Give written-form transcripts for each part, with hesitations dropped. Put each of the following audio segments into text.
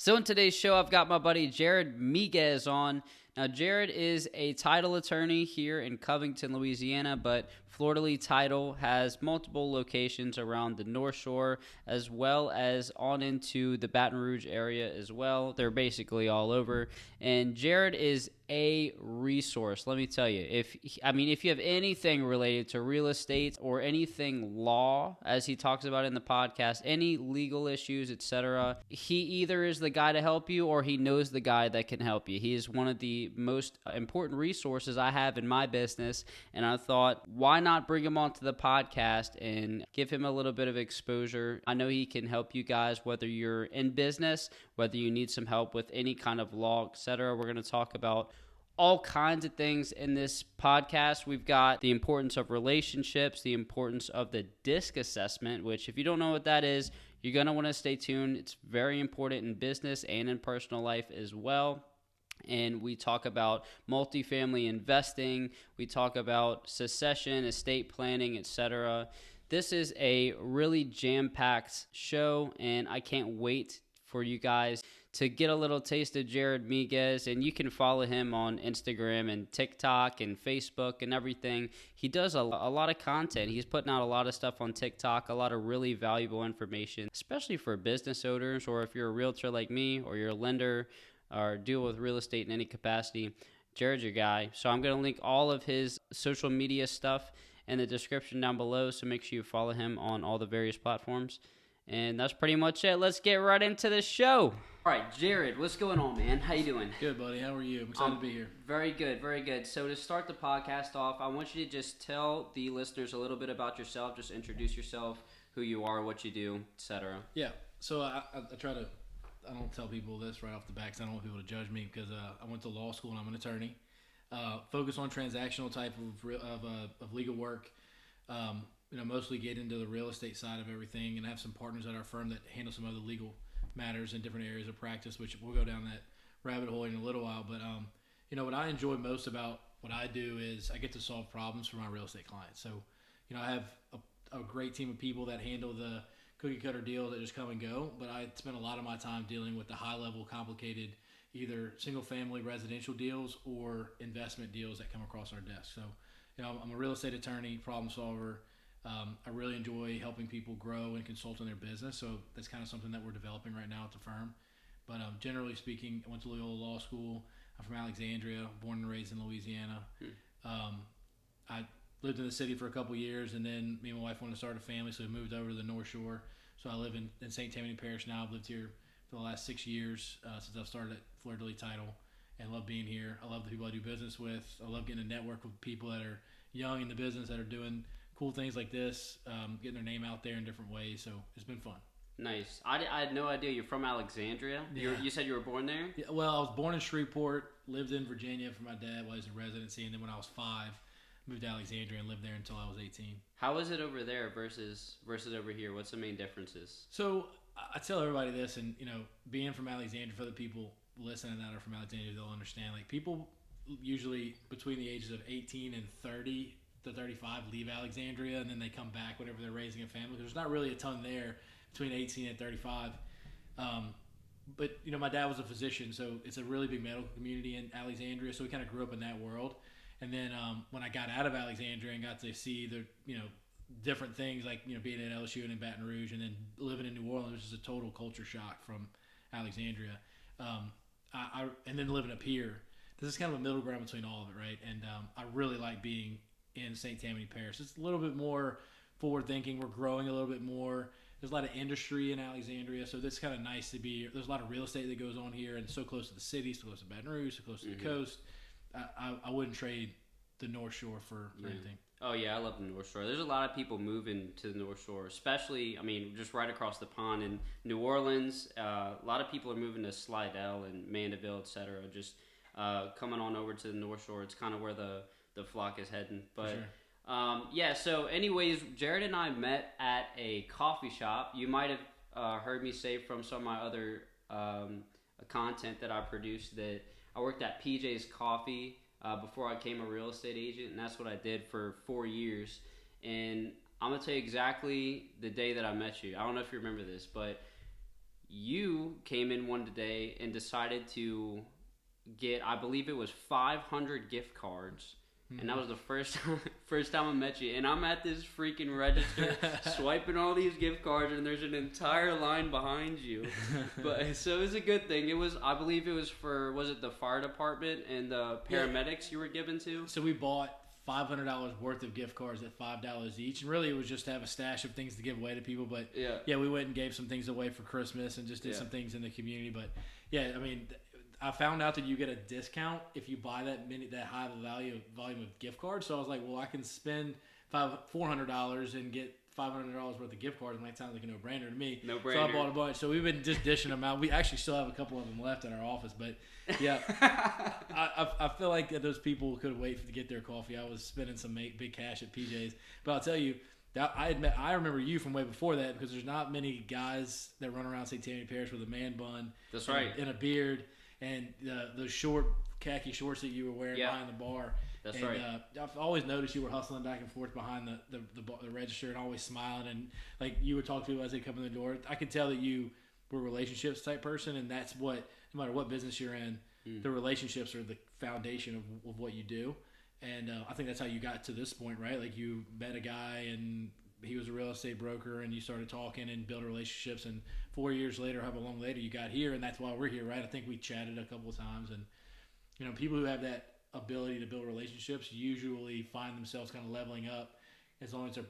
So in today's show, I've got my buddy Jared Miguez on. Now, Jared is a title attorney here in Covington, Louisiana, but Fleur de Lis Title has multiple locations around the North Shore as well as on into the Baton Rouge area as well. They're basically all over. And Jared is a resource. Let me tell you, if you have anything related to real estate or anything law, as he talks about in the podcast, any legal issues, etc., he either is the guy to help you or he knows the guy that can help you. He is one of the most important resources I have in my business, and I thought, why not bring him onto the podcast and give him a little bit of exposure? I know he can help you guys, whether you're in business, whether you need some help with any kind of law, etc. We're going to talk about all kinds of things in this podcast. We've got the importance of relationships, the importance of the DISC assessment, which if you don't know what that is, you're going to want to stay tuned. It's very important in business and in personal life as well. And we talk about multifamily investing. We talk about succession, estate planning, etc. This is a really jam-packed show, and I can't wait for you guys to get a little taste of Jared Miguez, and you can follow him on Instagram and TikTok and Facebook and everything. He does a lot of content. He's putting out a lot of stuff on TikTok, a lot of really valuable information, especially for business owners, or if you're a realtor like me, or you're a lender, or deal with real estate in any capacity. Jared's your guy. So I'm going to link all of his social media stuff in the description down below, so make sure you follow him on all the various platforms. And that's pretty much it. Let's get right into the show. All right, Jared, what's going on, man? How you doing? Good, buddy. How are you? I'm excited to be here. Very good, very good. So to start the podcast off, I want you to just tell the listeners a little bit about yourself. Just introduce yourself, who you are, what you do, etc. Yeah. So I try to, I don't tell people this right off the bat because I don't want people to judge me, because I went to law school and I'm an attorney. Focus on transactional type of legal work. Mostly get into the real estate side of everything, and have some partners at our firm that handle some other legal matters in different areas of practice, which we'll go down that rabbit hole in a little while. But what I enjoy most about what I do is I get to solve problems for my real estate clients. So I have a great team of people that handle the cookie cutter deals that just come and go, but I spend a lot of my time dealing with the high level, complicated, either single family residential deals or investment deals that come across our desk. So I'm a real estate attorney, problem solver. I really enjoy helping people grow and consult on their business, so that's kind of something that we're developing right now at the firm. But generally speaking, I went to Loyola Law School. I'm from Alexandria, born and raised in Louisiana. I lived in the city for a couple years, and then me and my wife wanted to start a family, so we moved over to the North Shore. So I live in St. Tammany Parish now. I've lived here for the last 6 years since I've started at Fleur de Lis Title, and love being here. I love the people I do business with. I love getting to network with people that are young in the business that are doing cool things like this, getting their name out there in different ways. So it's been fun. Nice. I had no idea you're from Alexandria. Yeah. You said you were born there? Yeah, well, I was born in Shreveport, lived in Virginia for my dad while he was in residency, and then when I was 5, moved to Alexandria and lived there until I was 18. How is it over there versus over here? What's the main differences? So I tell everybody this, and being from Alexandria, for the people listening that are from Alexandria, they'll understand. Like, people usually between the ages of 18 and 30 to 35 leave Alexandria, and then they come back whenever they're raising a family. There's not really a ton there between 18 and 35. But my dad was a physician, so it's a really big medical community in Alexandria. So we kind of grew up in that world. And then when I got out of Alexandria and got to see the different things, like being at LSU and in Baton Rouge, and then living in New Orleans, which is a total culture shock from Alexandria. And then living up here, this is kind of a middle ground between all of it, right? And I really like being in St. Tammany Parish. It's a little bit more forward thinking. We're growing a little bit more. There's a lot of industry in Alexandria, so it's kind of nice to be. There's a lot of real estate that goes on here, and so close to the city, so close to Baton Rouge, so close to the coast. I wouldn't trade the North Shore for anything. Oh yeah, I love the North Shore. There's a lot of people moving to the North Shore, especially, just right across the pond in New Orleans. A lot of people are moving to Slidell and Mandeville, etc. Just coming on over to the North Shore. It's kind of where the flock is heading. But sure. So anyways, Jared and I met at a coffee shop. You might have heard me say from some of my other content that I produced that I worked at PJ's Coffee before I became a real estate agent, and that's what I did for 4 years. And I'm going to tell you exactly the day that I met you. I don't know if you remember this, but you came in one day and decided to get, I believe it was 500 gift cards. And that was the first time I met you. And I'm at this freaking register swiping all these gift cards, and there's an entire line behind you. But so it was a good thing. It was, I believe it was for, was it the fire department and the paramedics you were given to? So we bought $500 worth of gift cards at $5 each, and really it was just to have a stash of things to give away to people. But yeah, we went and gave some things away for Christmas and just did some things in the community. But yeah, I mean, I found out that you get a discount if you buy that high of a volume of gift cards. So I was like, well, I can spend $400 and get $500 worth of gift cards. And that sounds like a no-brainer to me. No-brainer. So I bought a bunch. So we've been just dishing them out. We actually still have a couple of them left in our office. But yeah, I feel like that those people could wait to get their coffee. I was spending some big cash at PJ's. But I'll tell you, I remember you from way before that, because there's not many guys that run around St. Tammany Parish with a man bun. That's right. And a beard. And those short khaki shorts that you were wearing behind the bar. That's right. I've always noticed you were hustling back and forth behind the register and always smiling. And like you would talk to people as they come in the door. I could tell that you were a relationships type person, and that's what, no matter what business you're in, the relationships are the foundation of what you do. And I think that's how you got to this point, right? Like you met a guy and he was a real estate broker, and you started talking and built relationships, and 4 years later, however long later, you got here, and that's why we're here, right? I think we chatted a couple of times, and you know, people who have that ability to build relationships usually find themselves kind of leveling up as long as they're,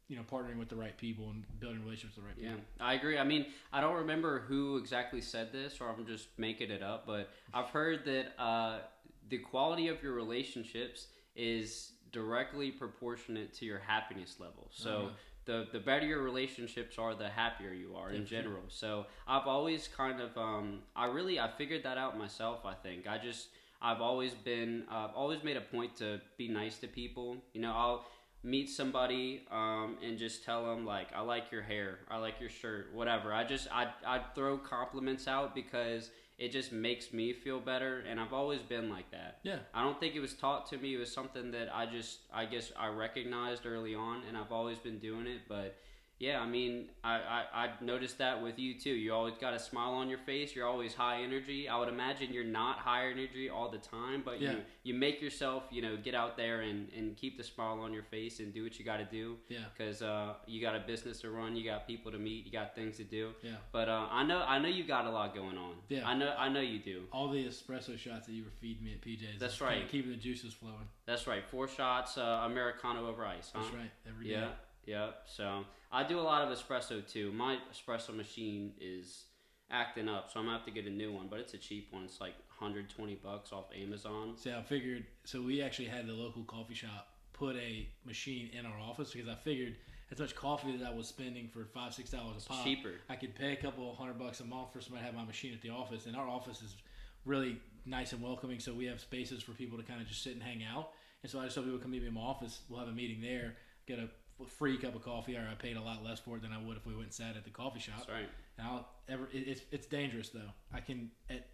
you know, partnering with the right people and building relationships with the right people. Yeah, I agree. I mean, I don't remember who exactly said this, or I'm just making it up, but I've heard that the quality of your relationships is directly proportionate to your happiness level. So the better your relationships are, the happier you are in general. So I've always kind of I figured that out myself. I think I've always made a point to be nice to people. You know, I'll meet somebody and just tell them, like, I like your hair, I like your shirt, whatever. I throw compliments out because it just makes me feel better, and I've always been like that. Yeah. I don't think it was taught to me. It was something that I guess I recognized early on, and I've always been doing it. But yeah, I mean, I noticed that with you too. You always got a smile on your face. You're always high energy. I would imagine you're not high energy all the time, but you make yourself, you know, get out there and keep the smile on your face and do what you got to do. Yeah. Because you got a business to run, you got people to meet, you got things to do. Yeah. But I know you got a lot going on. Yeah. I know you do. All the espresso shots that you were feeding me at PJ's. That's right. Kind of keeping the juices flowing. That's right. 4 shots Americano over ice. Huh? That's right. Every day. Yeah. So I do a lot of espresso too. My espresso machine is acting up, so I'm gonna have to get a new one. But it's a cheap one. It's like $120 off Amazon. So I figured. So we actually had the local coffee shop put a machine in our office, because I figured as much coffee that I was spending for $5-6 a pop, cheaper. I could pay a couple $100 a month for somebody to have my machine at the office. And our office is really nice and welcoming, so we have spaces for people to kind of just sit and hang out. And so I just told people come meet me in my office. We'll have a meeting there. Get a free cup of coffee, or I paid a lot less for it than I would if we went and sat at the coffee shop. That's right. And it's dangerous though. I can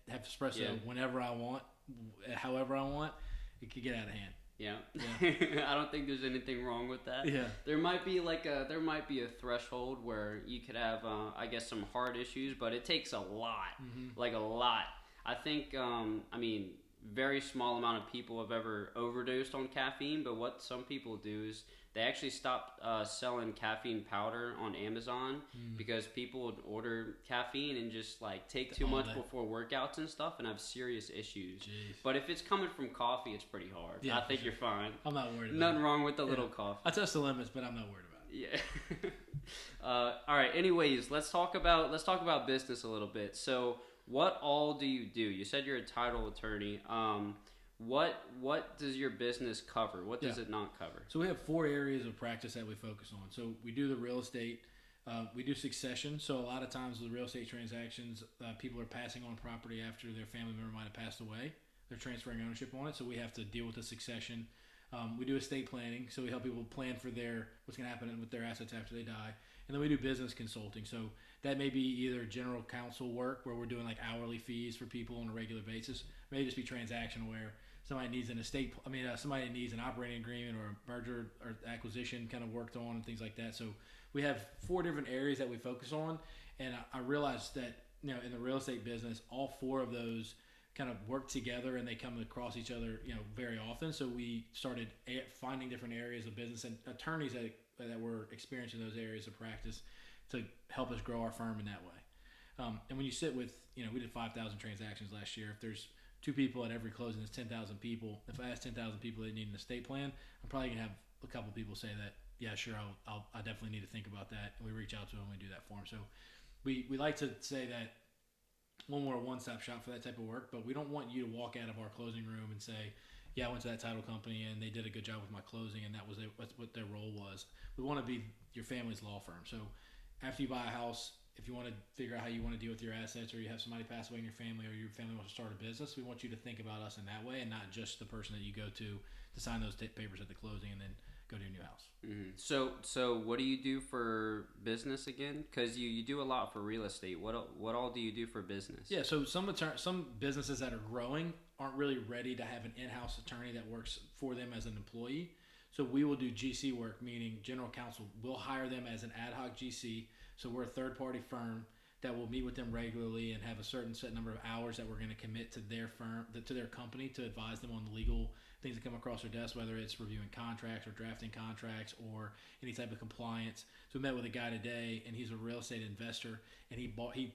have espresso whenever I want, however I want. It could get out of hand. Yeah. I don't think there's anything wrong with that. Yeah. There might be a threshold where you could have I guess some heart issues, but it takes a lot. Mm-hmm. Like a lot. I think I mean, very small amount of people have ever overdosed on caffeine, but what some people do is they actually stopped selling caffeine powder on Amazon because people would order caffeine and just like take too much before workouts and stuff and have serious issues. Jeez. But if it's coming from coffee, it's pretty hard. Yeah, I think you're fine. I'm not worried about Nothing wrong with the little coffee. I test the limits, but I'm not worried about it. Yeah. All right. Anyways, let's talk about business a little bit. So, what all do? You said you're a title attorney. What does your business cover? What does it not cover? So we have 4 areas of practice that we focus on. So we do the real estate. We do succession. So a lot of times with real estate transactions, people are passing on property after their family member might have passed away. They're transferring ownership on it. So we have to deal with the succession. We do estate planning. So we help people plan for what's going to happen with their assets after they die. And then we do business consulting. So that may be either general counsel work where we're doing like hourly fees for people on a regular basis. It may just be transactional where somebody needs somebody needs an operating agreement or a merger or acquisition kind of worked on and things like that. So we have 4 different areas that we focus on. And I realized that in the real estate business, all four of those kind of work together and they come across each other, very often. So we started finding different areas of business and attorneys that were experienced in those areas of practice to help us grow our firm in that way. And when you sit with, we did 5,000 transactions last year. If there's two people at every closing, it's 10,000 people. If I ask 10,000 people they need an estate plan, I'm probably gonna have a couple people say that, yeah, sure, I definitely need to think about that. And we reach out to them and we do that for them. So we like to say that we're a one-stop shop for that type of work, but we don't want you to walk out of our closing room and say, yeah, I went to that title company and they did a good job with my closing and that's what their role was. We want to be your family's law firm. So after you buy a house, if you want to figure out how you want to deal with your assets, or you have somebody pass away in your family, or your family wants to start a business, we want you to think about us in that way and not just the person that you go to sign those papers at the closing and then go to your new house. Mm-hmm. So what do you do for business again? Because you do a lot for real estate. What all do you do for business? Yeah, so some businesses that are growing aren't really ready to have an in-house attorney that works for them as an employee. So we will do GC work, meaning general counsel. We'll hire them as an ad hoc GC. So we're a third-party firm that will meet with them regularly and have a certain set number of hours that we're going to commit to their firm, to their company, to advise them on the legal things that come across their desk, whether it's reviewing contracts or drafting contracts or any type of compliance. So we met with a guy today, and he's a real estate investor, and he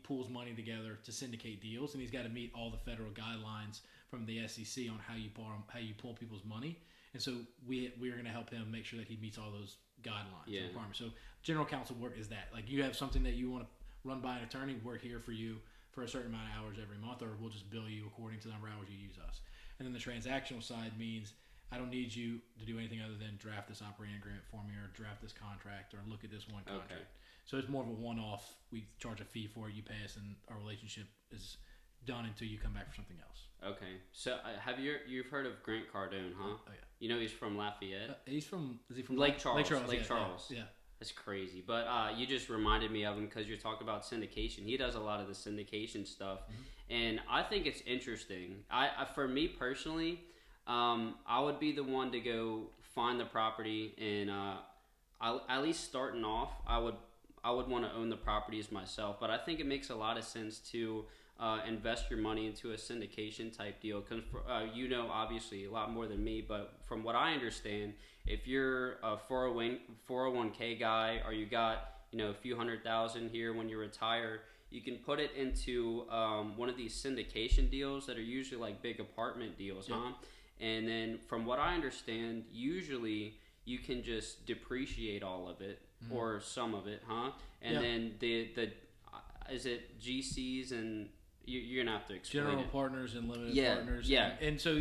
pulls money together to syndicate deals, and he's got to meet all the federal guidelines from the SEC on how you pull people's money. And so we're going to help him make sure that he meets all those guidelines and requirements. So general counsel work is that. Like, you have something that you want to run by an attorney, we're here for you for a certain amount of hours every month, or we'll just bill you according to the number of hours you use us. And then the transactional side means I don't need you to do anything other than draft this operating agreement for me, or draft this contract, or look at this one contract. Okay. So it's more of a one-off. We charge a fee for it, you pay us, and our relationship is done until you come back for something else. Okay. So you've heard of Grant Cardone, huh? Oh, yeah. You know he's from Lafayette? Is he from Lake Charles? Lake Charles. Yeah. That's crazy. But you just reminded me of him because you're talking about syndication. He does a lot of the syndication stuff. Mm-hmm. And I think it's interesting. For me personally, I would be the one to go find the property, and at least starting off, I would want to own the properties myself. But I think it makes a lot of sense to invest your money into a syndication type deal, because obviously a lot more than me, but from what I understand, if you're a 401k guy, or you got a few $100,000 here when you retire, you can put it into one of these syndication deals that are usually like big apartment deals, yep. huh? And then from what I understand, usually you can just depreciate all of it, mm-hmm. or some of it, huh? And then the is it GCs and you're gonna have to explain general it. Partners and limited partners. Yeah. And so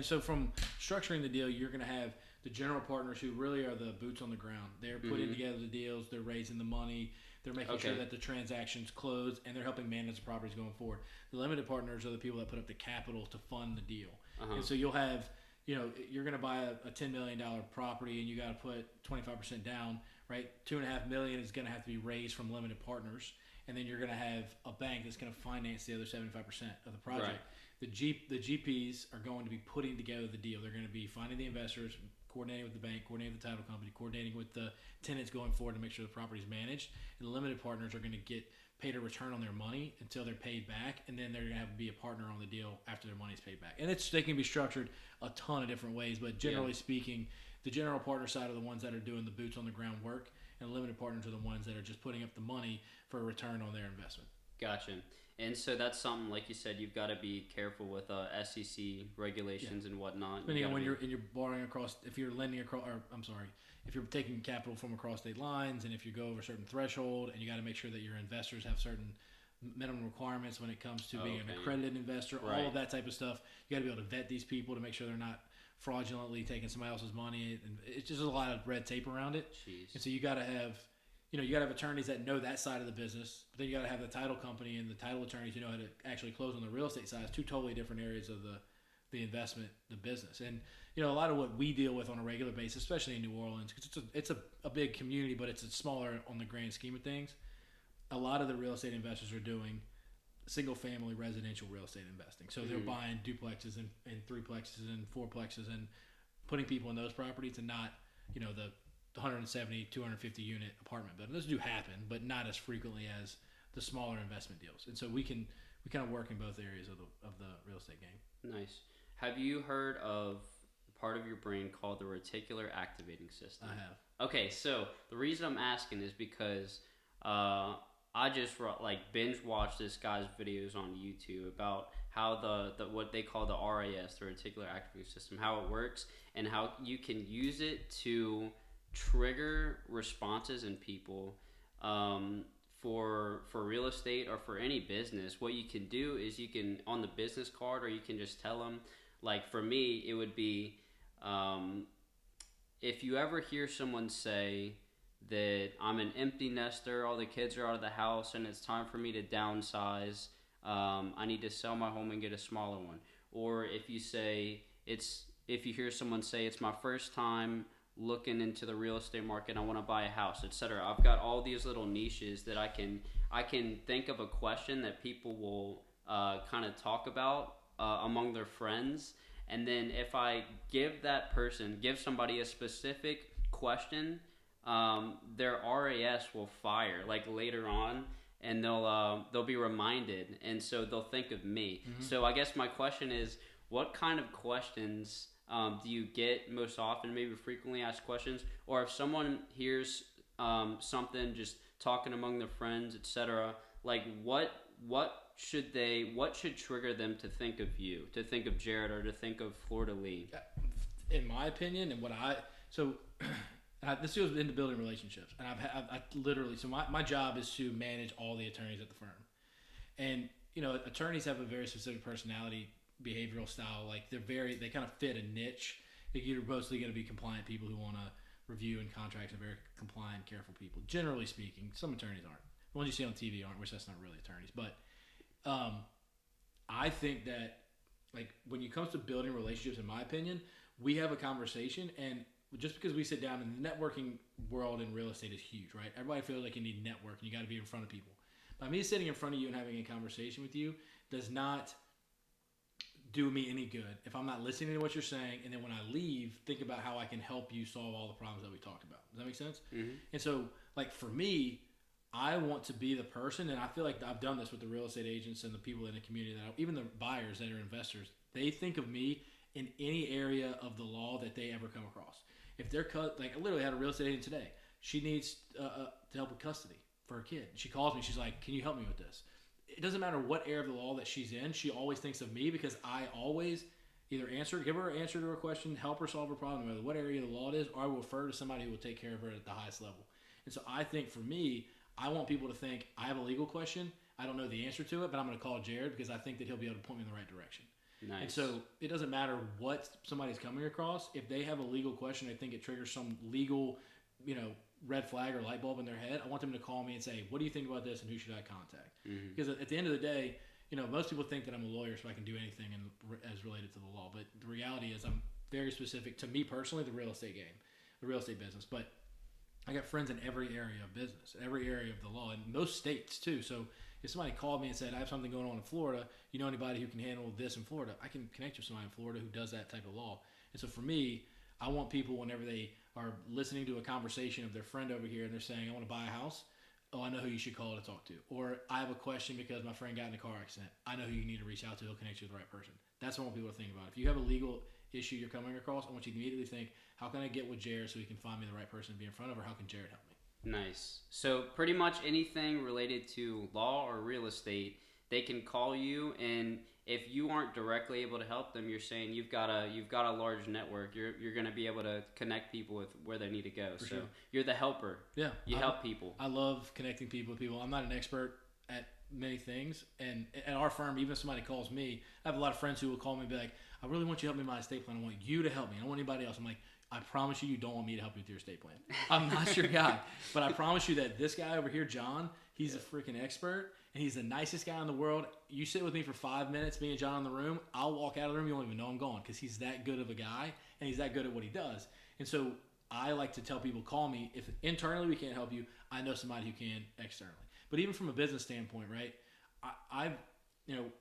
so from structuring the deal, you're gonna have the general partners who really are the boots on the ground. They're putting mm-hmm. together the deals, they're raising the money, they're making sure that the transactions close, and they're helping manage the properties going forward. The limited partners are the people that put up the capital to fund the deal. Uh-huh. And so you'll have, you're going to buy a $10 million property and you got to put 25% down, right? $2.5 million is going to have to be raised from limited partners. And then you're going to have a bank that's going to finance the other 75% of the project. Right. The GPs are going to be putting together the deal. They're going to be finding the investors, coordinating with the bank, coordinating with the title company, coordinating with the tenants going forward to make sure the property is managed. And the limited partners are going to get paid a return on their money until they're paid back, and then they're going to have to be a partner on the deal after their money's paid back. And they can be structured a ton of different ways, but generally speaking, the general partner side are the ones that are doing the boots on the ground work, and the limited partners are the ones that are just putting up the money for a return on their investment. Gotcha. And so that's something, like you said, you've got to be careful with SEC regulations and whatnot. Depending on when you're borrowing across, if you're lending across, if you're taking capital from across state lines, and if you go over a certain threshold, and you got to make sure that your investors have certain minimum requirements when it comes to being an accredited investor, all of that type of stuff. You got to be able to vet these people to make sure they're not fraudulently taking somebody else's money, and it's just a lot of red tape around it. Jeez. And so you got to have, you got to have attorneys that know that side of the business, but then you got to have the title company and the title attorneys who know how to actually close on the real estate side. It's two totally different areas of the investment, the business. And a lot of what we deal with on a regular basis, especially in New Orleans, because it's a big community, but it's smaller on the grand scheme of things. A lot of the real estate investors are doing single-family residential real estate investing. So they're buying duplexes and threeplexes and fourplexes and putting people in those properties, and not, the 170, 250 unit apartment building. Those do happen, but not as frequently as the smaller investment deals. And so we kind of work in both areas of the real estate game. Nice. Have you heard of part of your brain called the reticular activating system? I have. Okay, so the reason I'm asking is because I just binge watched this guy's videos on YouTube about how the what they call the RAS, the reticular activating system, how it works and how you can use it to trigger responses in people for real estate or for any business. What you can do is you can, on the business card, or you can just tell them, like for me, it would be, if you ever hear someone say that I'm an empty nester, all the kids are out of the house and it's time for me to downsize, I need to sell my home and get a smaller one. Or if you hear someone say it's my first time looking into the real estate market, I want to buy a house, etc. I've got all these little niches that I can think of a question that people will kind of talk about among their friends, and then if I give somebody a specific question, their RAS will fire like later on, and they'll be reminded, and so they'll think of me. Mm-hmm. So I guess my question is, what kind of questions do you get most often, maybe frequently asked questions, or if someone hears something just talking among their friends, etc., like what should trigger them to think of you, to think of Jared, or to think of Florida Lee? In my opinion, and this goes into building relationships, and I literally, so my job is to manage all the attorneys at the firm, and attorneys have a very specific personality, behavioral style. Like they kind of fit a niche. Like you're mostly going to be compliant people who want to review and contracts, and very compliant, careful people. Generally speaking, some attorneys aren't. The ones you see on TV aren't, which that's not really attorneys. But I think that, like, when it comes to building relationships, in my opinion, we have a conversation, and just because we sit down, in the networking world in real estate is huge, right? Everybody feels like you need network and you got to be in front of people. But me sitting in front of you and having a conversation with you does not do me any good if I'm not listening to what you're saying, and then when I leave, think about how I can help you solve all the problems that we talked about. Does that make sense? Mm-hmm. And so, like, for me, I want to be the person, and I feel like I've done this with the real estate agents and the people in the community, even the buyers that are investors. They think of me in any area of the law that they ever come across. If they're like, I literally had a real estate agent today. She needs to help with custody for her kid. She calls me. She's like, "Can you help me with this?" It doesn't matter what area of the law that she's in. She always thinks of me because I always either give her an answer to her question, help her solve her problem, no matter what area of the law it is, or I will refer to somebody who will take care of her at the highest level. And so I think for me, I want people to think, I have a legal question, I don't know the answer to it, but I'm going to call Jared because I think that he'll be able to point me in the right direction. Nice. And so it doesn't matter what somebody's coming across. If they have a legal question, they think it triggers some legal, red flag or light bulb in their head, I want them to call me and say, what do you think about this and who should I contact? Mm-hmm. Because at the end of the day, most people think that I'm a lawyer so I can do anything as related to the law. But the reality is I'm very specific to me personally, the real estate game, the real estate business. But I got friends in every area of business, every area of the law, in most states too. So if somebody called me and said, I have something going on in Florida, you know anybody who can handle this in Florida, I can connect you with somebody in Florida who does that type of law. And so for me, I want people, whenever they are listening to a conversation of their friend over here and they're saying, I want to buy a house, I know who you should call to talk to. Or I have a question because my friend got in a car accident, I know who you need to reach out to, he'll connect you with the right person. That's what I want people to think about. If you have a legal issue you're coming across, I want you to immediately think, how can I get with Jared so he can find me the right person to be in front of, or how can Jared help me? Nice. So pretty much anything related to law or real estate, they can call you, and if you aren't directly able to help them, you're saying you've got a large network. You're going to be able to connect people with where they need to go. For so sure. You're the helper. Yeah. You help people. I love connecting people with people. I'm not an expert at many things, and at our firm, even if somebody calls me, I have a lot of friends who will call me and be like, I really want you to help me with my estate plan. I want you to help me. I don't want anybody else. I'm like, I promise you don't want me to help you with your estate plan. I'm not your guy. But I promise you that this guy over here, John, he's a freaking expert, and he's the nicest guy in the world. You sit with me for 5 minutes, me and John in the room, I'll walk out of the room, you won't even know I'm gone, because he's that good of a guy, and he's that good at what he does. And so I like to tell people, call me. If internally we can't help you, I know somebody who can externally. But even from a business standpoint, right, I've,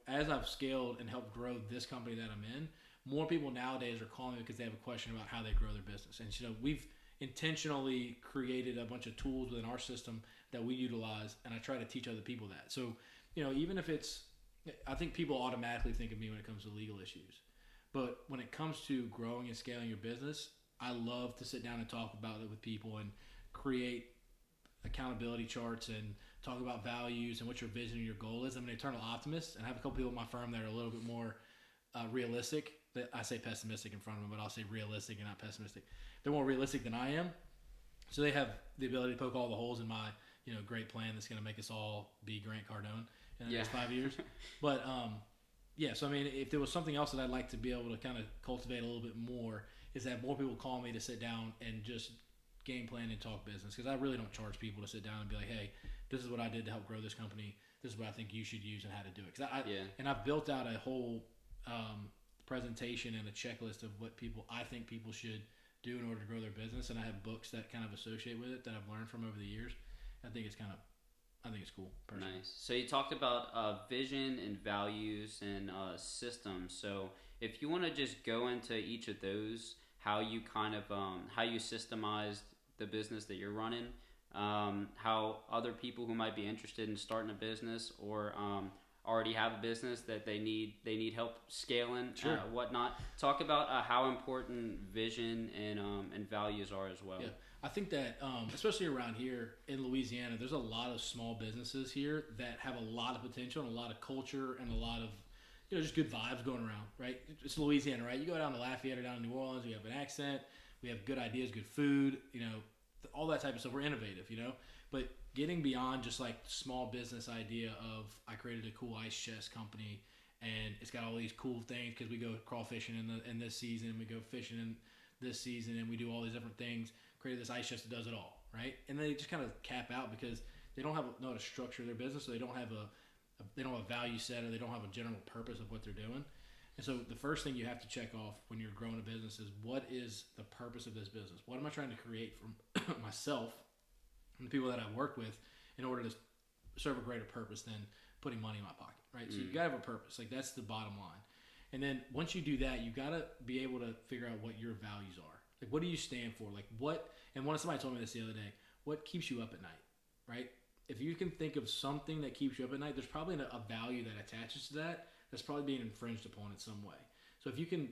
as I've scaled and helped grow this company that I'm in, more people nowadays are calling me because they have a question about how they grow their business. And we've intentionally created a bunch of tools within our system that we utilize, and I try to teach other people that. So, even if I think people automatically think of me when it comes to legal issues. But when it comes to growing and scaling your business, I love to sit down and talk about it with people and create accountability charts and talk about values and what your vision and your goal is. I'm an eternal optimist, and I have a couple people in my firm that are a little bit more realistic. I say pessimistic in front of them, but I'll say realistic and not pessimistic. They're more realistic than I am. So they have the ability to poke all the holes in my, great plan that's going to make us all be Grant Cardone in the next 5 years. But, so, if there was something else that I'd like to be able to kind of cultivate a little bit more is that more people call me to sit down and just game plan and talk business. Because I really don't charge people to sit down and be like, hey, this is what I did to help grow this company. This is what I think you should use and how to do it. And I've built out a whole presentation and a checklist of what I think people should do in order to grow their business, and I have books that kind of associate with it that I've learned from over the years. I think it's cool. Personally. Nice. So you talked about vision and values and systems. So if you want to just go into each of those, how you kind of how you systemized the business that you're running, how other people who might be interested in starting a business or already have a business that they need help scaling, sure. Whatnot. Talk about how important vision and values are as well. Yeah, I think that especially around here in Louisiana, there's a lot of small businesses here that have a lot of potential and a lot of culture and a lot of just good vibes going around. Right, it's Louisiana, right? You go down to Lafayette or down to New Orleans, we have an accent, we have good ideas, good food, all that type of stuff. We're innovative, but getting beyond just like small business idea of I created a cool ice chest company and it's got all these cool things because we go crawfishing in this season, we go fishing in this season, and we do all these different things. Created this ice chest that does it all, right? And they just kind of cap out because they don't know how to structure their business, so they don't have a value set, or they don't have a general purpose of what they're doing. And so the first thing you have to check off when you're growing a business is, what is the purpose of this business? What am I trying to create for myself and the people that I work with in order to serve a greater purpose than putting money in my pocket, right? So you gotta have a purpose. Like, that's the bottom line. And then once you do that, you gotta be able to figure out what your values are. Like, what do you stand for? Like, somebody told me this the other day, what keeps you up at night, right? If you can think of something that keeps you up at night, there's probably a value that attaches to that that's probably being infringed upon in some way. So if you can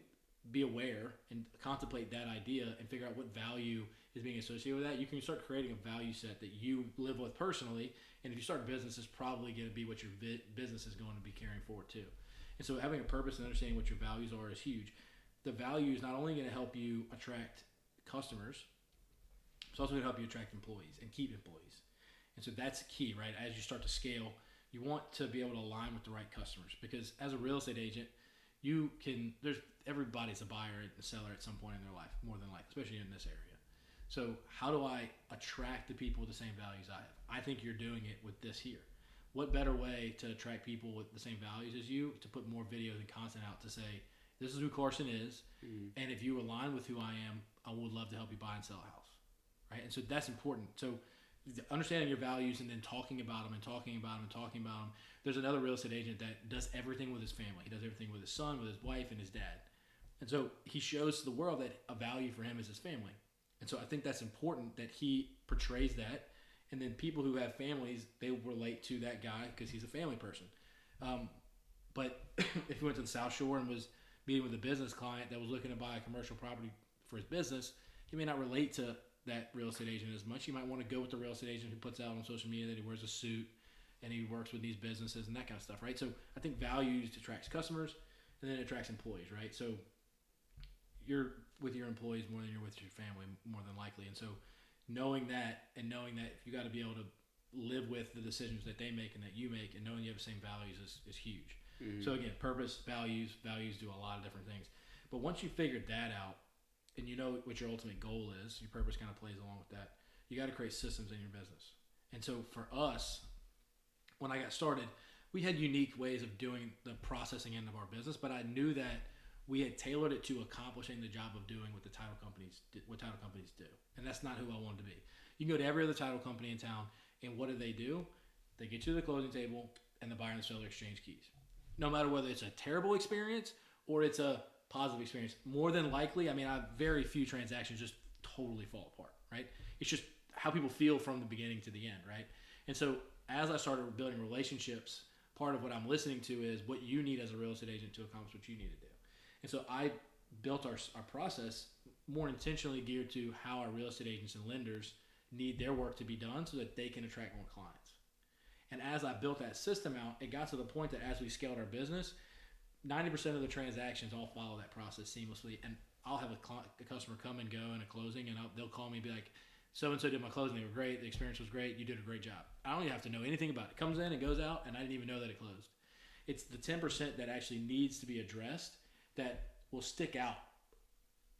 be aware and contemplate that idea and figure out what value is being associated with that, you can start creating a value set that you live with personally. And if you start a business, it's probably going to be what your business is going to be carrying forward too. And so having a purpose and understanding what your values are is huge. The value is not only going to help you attract customers, it's also going to help you attract employees and keep employees. And so that's key, right? As you start to scale, you want to be able to align with the right customers, because as a real estate agent, everybody's a buyer and a seller at some point in their life, more than likely, especially in this area. So how do I attract the people with the same values I have? I think you're doing it with this here. What better way to attract people with the same values as you, to put more videos and content out to say, this is who Carson is, and if you align with who I am, I would love to help you buy and sell a house, right? And so that's important. So understanding your values and then talking about them and talking about them and talking about them. There's another real estate agent that does everything with his family. He does everything with his son, with his wife, and his dad. And so he shows the world that a value for him is his family. And so I think that's important that he portrays that. And then people who have families, they relate to that guy because he's a family person. But if he went to the South Shore and was meeting with a business client that was looking to buy a commercial property for his business, he may not relate to that real estate agent as much. You might want to go with the real estate agent who puts out on social media that he wears a suit and he works with these businesses and that kind of stuff, right? So I think values attracts customers, and then it attracts employees, right? So you're with your employees more than you're with your family, more than likely. And so knowing that you got to be able to live with the decisions that they make and that you make, and knowing you have the same values is huge. So again, purpose, values do a lot of different things. But once you figured that out and you know what your ultimate goal is, your purpose kind of plays along with that, you got to create systems in your business. And so for us, when I got started, we had unique ways of doing the processing end of our business, but I knew that we had tailored it to accomplishing the job of doing what title companies do. And that's not who I wanted to be. You can go to every other title company in town, and what do? They get you to the closing table, and the buyer and the seller exchange keys. No matter whether it's a terrible experience or it's a positive experience, more than likely, very few transactions just totally fall apart, right? It's just how people feel from the beginning to the end, right? And so as I started building relationships, part of what I'm listening to is what you need as a real estate agent to accomplish what you need to do. And so I built our process more intentionally geared to how our real estate agents and lenders need their work to be done so that they can attract more clients. And as I built that system out, it got to the point that as we scaled our business, 90% of the transactions all follow that process seamlessly. And I'll have a customer come and go in a closing, and they'll call me and be like, so-and-so did my closing. They were great. The experience was great. You did a great job. I don't even have to know anything about it. It comes in and goes out, and I didn't even know that it closed. It's the 10% that actually needs to be addressed that will stick out.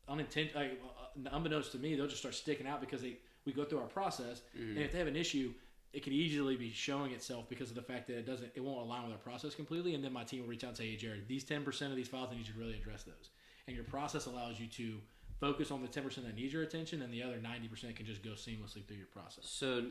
Unbeknownst to me, they'll just start sticking out because we go through our process, and if they have an issue, it can easily be showing itself because of the fact that it won't align with our process completely, and then my team will reach out and say, hey, Jared, these 10% of these files, I need you to really address those. And your process allows you to focus on the 10% that needs your attention, and the other 90% can just go seamlessly through your process.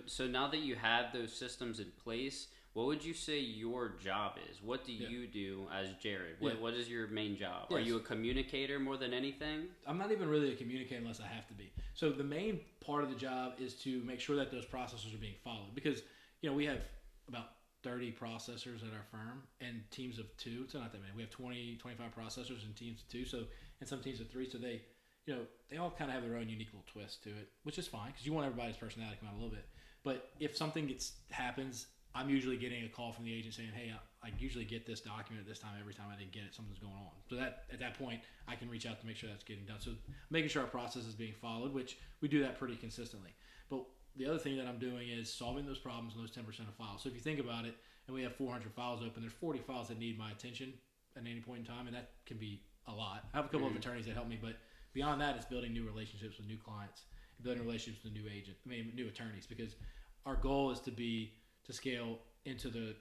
So now that you have those systems in place, what would you say your job is? What do you do as Jared? What is your main job? Yes. Are you a communicator more than anything? I'm not even really a communicator unless I have to be. So the main part of the job is to make sure that those processes are being followed, because we have about 30 processors at our firm and teams of 2. So not that many. We have 20, 25 processors and teams of 2. So and some teams of 3. So they all kind of have their own unique little twist to it, which is fine because you want everybody's personality to come out a little bit. But if something happens, I'm usually getting a call from the agent saying, hey, I usually get this document at this time. Every time I didn't get it, something's going on. So that at that point, I can reach out to make sure that's getting done. So making sure our process is being followed, which we do that pretty consistently. But the other thing that I'm doing is solving those problems in those 10% of files. So if you think about it, and we have 400 files open, there's 40 files that need my attention at any point in time, and that can be a lot. I have a couple of attorneys that help me, but beyond that, it's building new relationships with new clients, building relationships with new attorneys, because our goal is to scale into the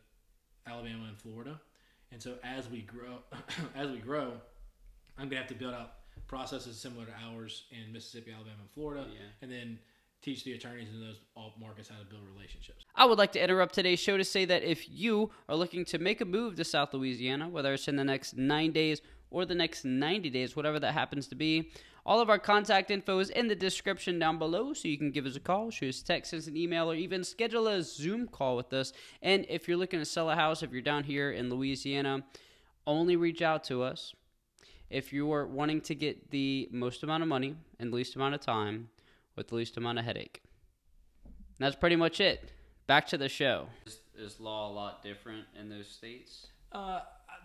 Alabama and Florida. And so as we grow, I'm gonna have to build out processes similar to ours in Mississippi, Alabama, and Florida, and then teach the attorneys in those all markets how to build relationships. I would like to interrupt today's show to say that if you are looking to make a move to South Louisiana, whether it's in the next 9 days or the next 90 days, whatever that happens to be, all of our contact info is in the description down below, so you can give us a call, shoot us a text, send us an email, or even schedule a Zoom call with us. And if you're looking to sell a house, if you're down here in Louisiana, only reach out to us if you are wanting to get the most amount of money in the least amount of time with the least amount of headache. And that's pretty much it. Back to the show. Is law a lot different in those states?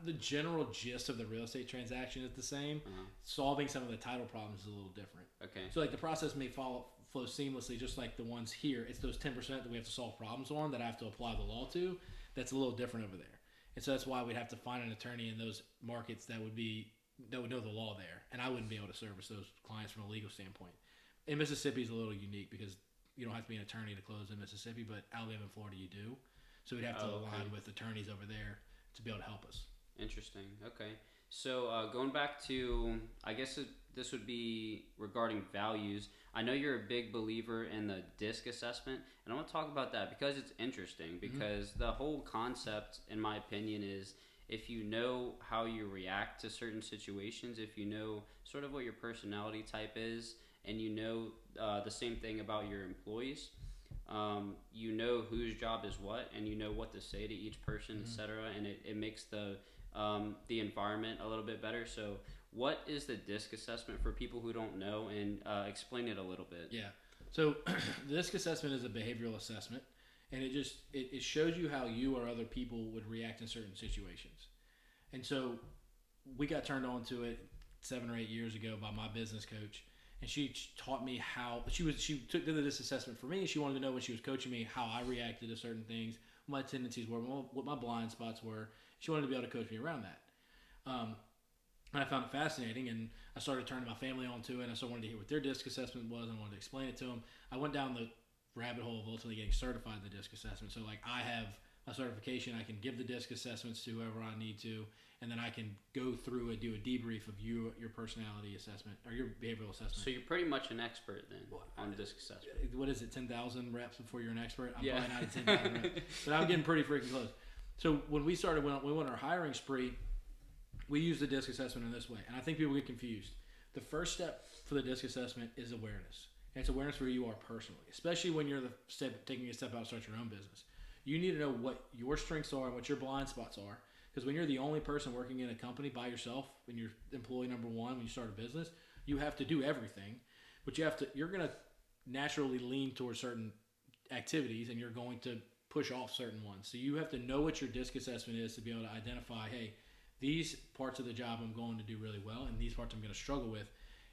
The general gist of the real estate transaction is the same. Solving some of the title problems is a little different. Okay. So like the process may flow seamlessly, just like the ones here. It's those 10% that we have to solve problems on that I have to apply the law to. That's a little different over there. And so that's why we'd have to find an attorney in those markets that would know the law there. And I wouldn't be able to service those clients from a legal standpoint. In Mississippi is a little unique because you don't have to be an attorney to close in Mississippi, but Alabama and Florida you do. So we'd have to align with attorneys over there to be able to help us. Interesting. Okay. So going back to, I guess this would be regarding values. I know you're a big believer in the DISC assessment, and I want to talk about that because it's interesting, because the whole concept, in my opinion, is if you know how you react to certain situations, if you know sort of what your personality type is, and you know the same thing about your employees, you know whose job is what, and you know what to say to each person, etc., and it makes the environment a little bit better. So what is the DISC assessment for people who don't know, and explain it a little bit? Yeah. So the DISC assessment is a behavioral assessment, and it shows you how you or other people would react in certain situations. And so we got turned on to it 7 or 8 years ago by my business coach, and she taught me how did the DISC assessment for me. She wanted to know when she was coaching me how I reacted to certain things, what my tendencies were, what my blind spots were. She wanted to be able to coach me around that. And I found it fascinating, and I started turning my family onto it, and I started wanted to hear what their DISC assessment was, and I wanted to explain it to them. I went down the rabbit hole of ultimately getting certified in the DISC assessment. So like I have my certification, I can give the DISC assessments to whoever I need to, and then I can go through and do a debrief of your personality assessment or your behavioral assessment. So you're pretty much an expert then on DISC assessment. What is it, 10,000 reps before you're an expert? I'm probably not at 10,000 reps, but I'm getting pretty freaking close. So when we went on our hiring spree, we use the DISC assessment in this way, and I think people get confused. The first step for the DISC assessment is awareness. And it's awareness for who you are personally, especially when you're taking a step out to start your own business. You need to know what your strengths are and what your blind spots are. Because when you're the only person working in a company by yourself, when you're employee number one, when you start a business, you have to do everything. But you're going to naturally lean towards certain activities and you're going to push off certain ones. So you have to know what your DISC assessment is to be able to identify, hey, these parts of the job I'm going to do really well and these parts I'm going to struggle with.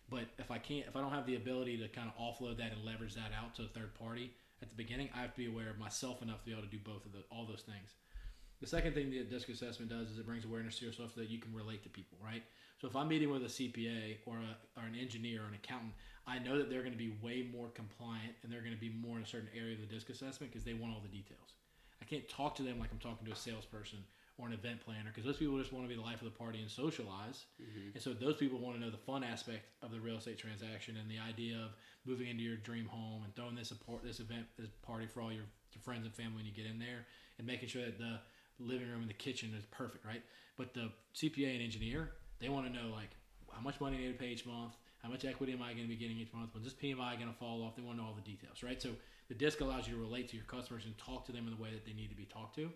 But if I don't have the ability to kind of offload that and leverage that out to a third party at the beginning, I have to be aware of myself enough to be able to do all those things. The second thing the DISC assessment does is it brings awareness to yourself so that you can relate to people, right? So if I'm meeting with a CPA or an engineer or an accountant, I know that they're going to be way more compliant and they're going to be more in a certain area of the DISC assessment because they want all the details. I can't talk to them like I'm talking to a salesperson or an event planner because those people just want to be the life of the party and socialize. Mm-hmm. And so those people want to know the fun aspect of the real estate transaction and the idea of moving into your dream home and throwing this party for all your friends and family when you get in there and making sure that the living room and the kitchen is perfect, right? But the CPA and engineer, they want to know like how much money I need to pay each month, how much equity am I going to be getting each month, when's this PMI going to fall off? They want to know all the details, right? So the DISC allows you to relate to your customers and talk to them in the way that they need to be talked to.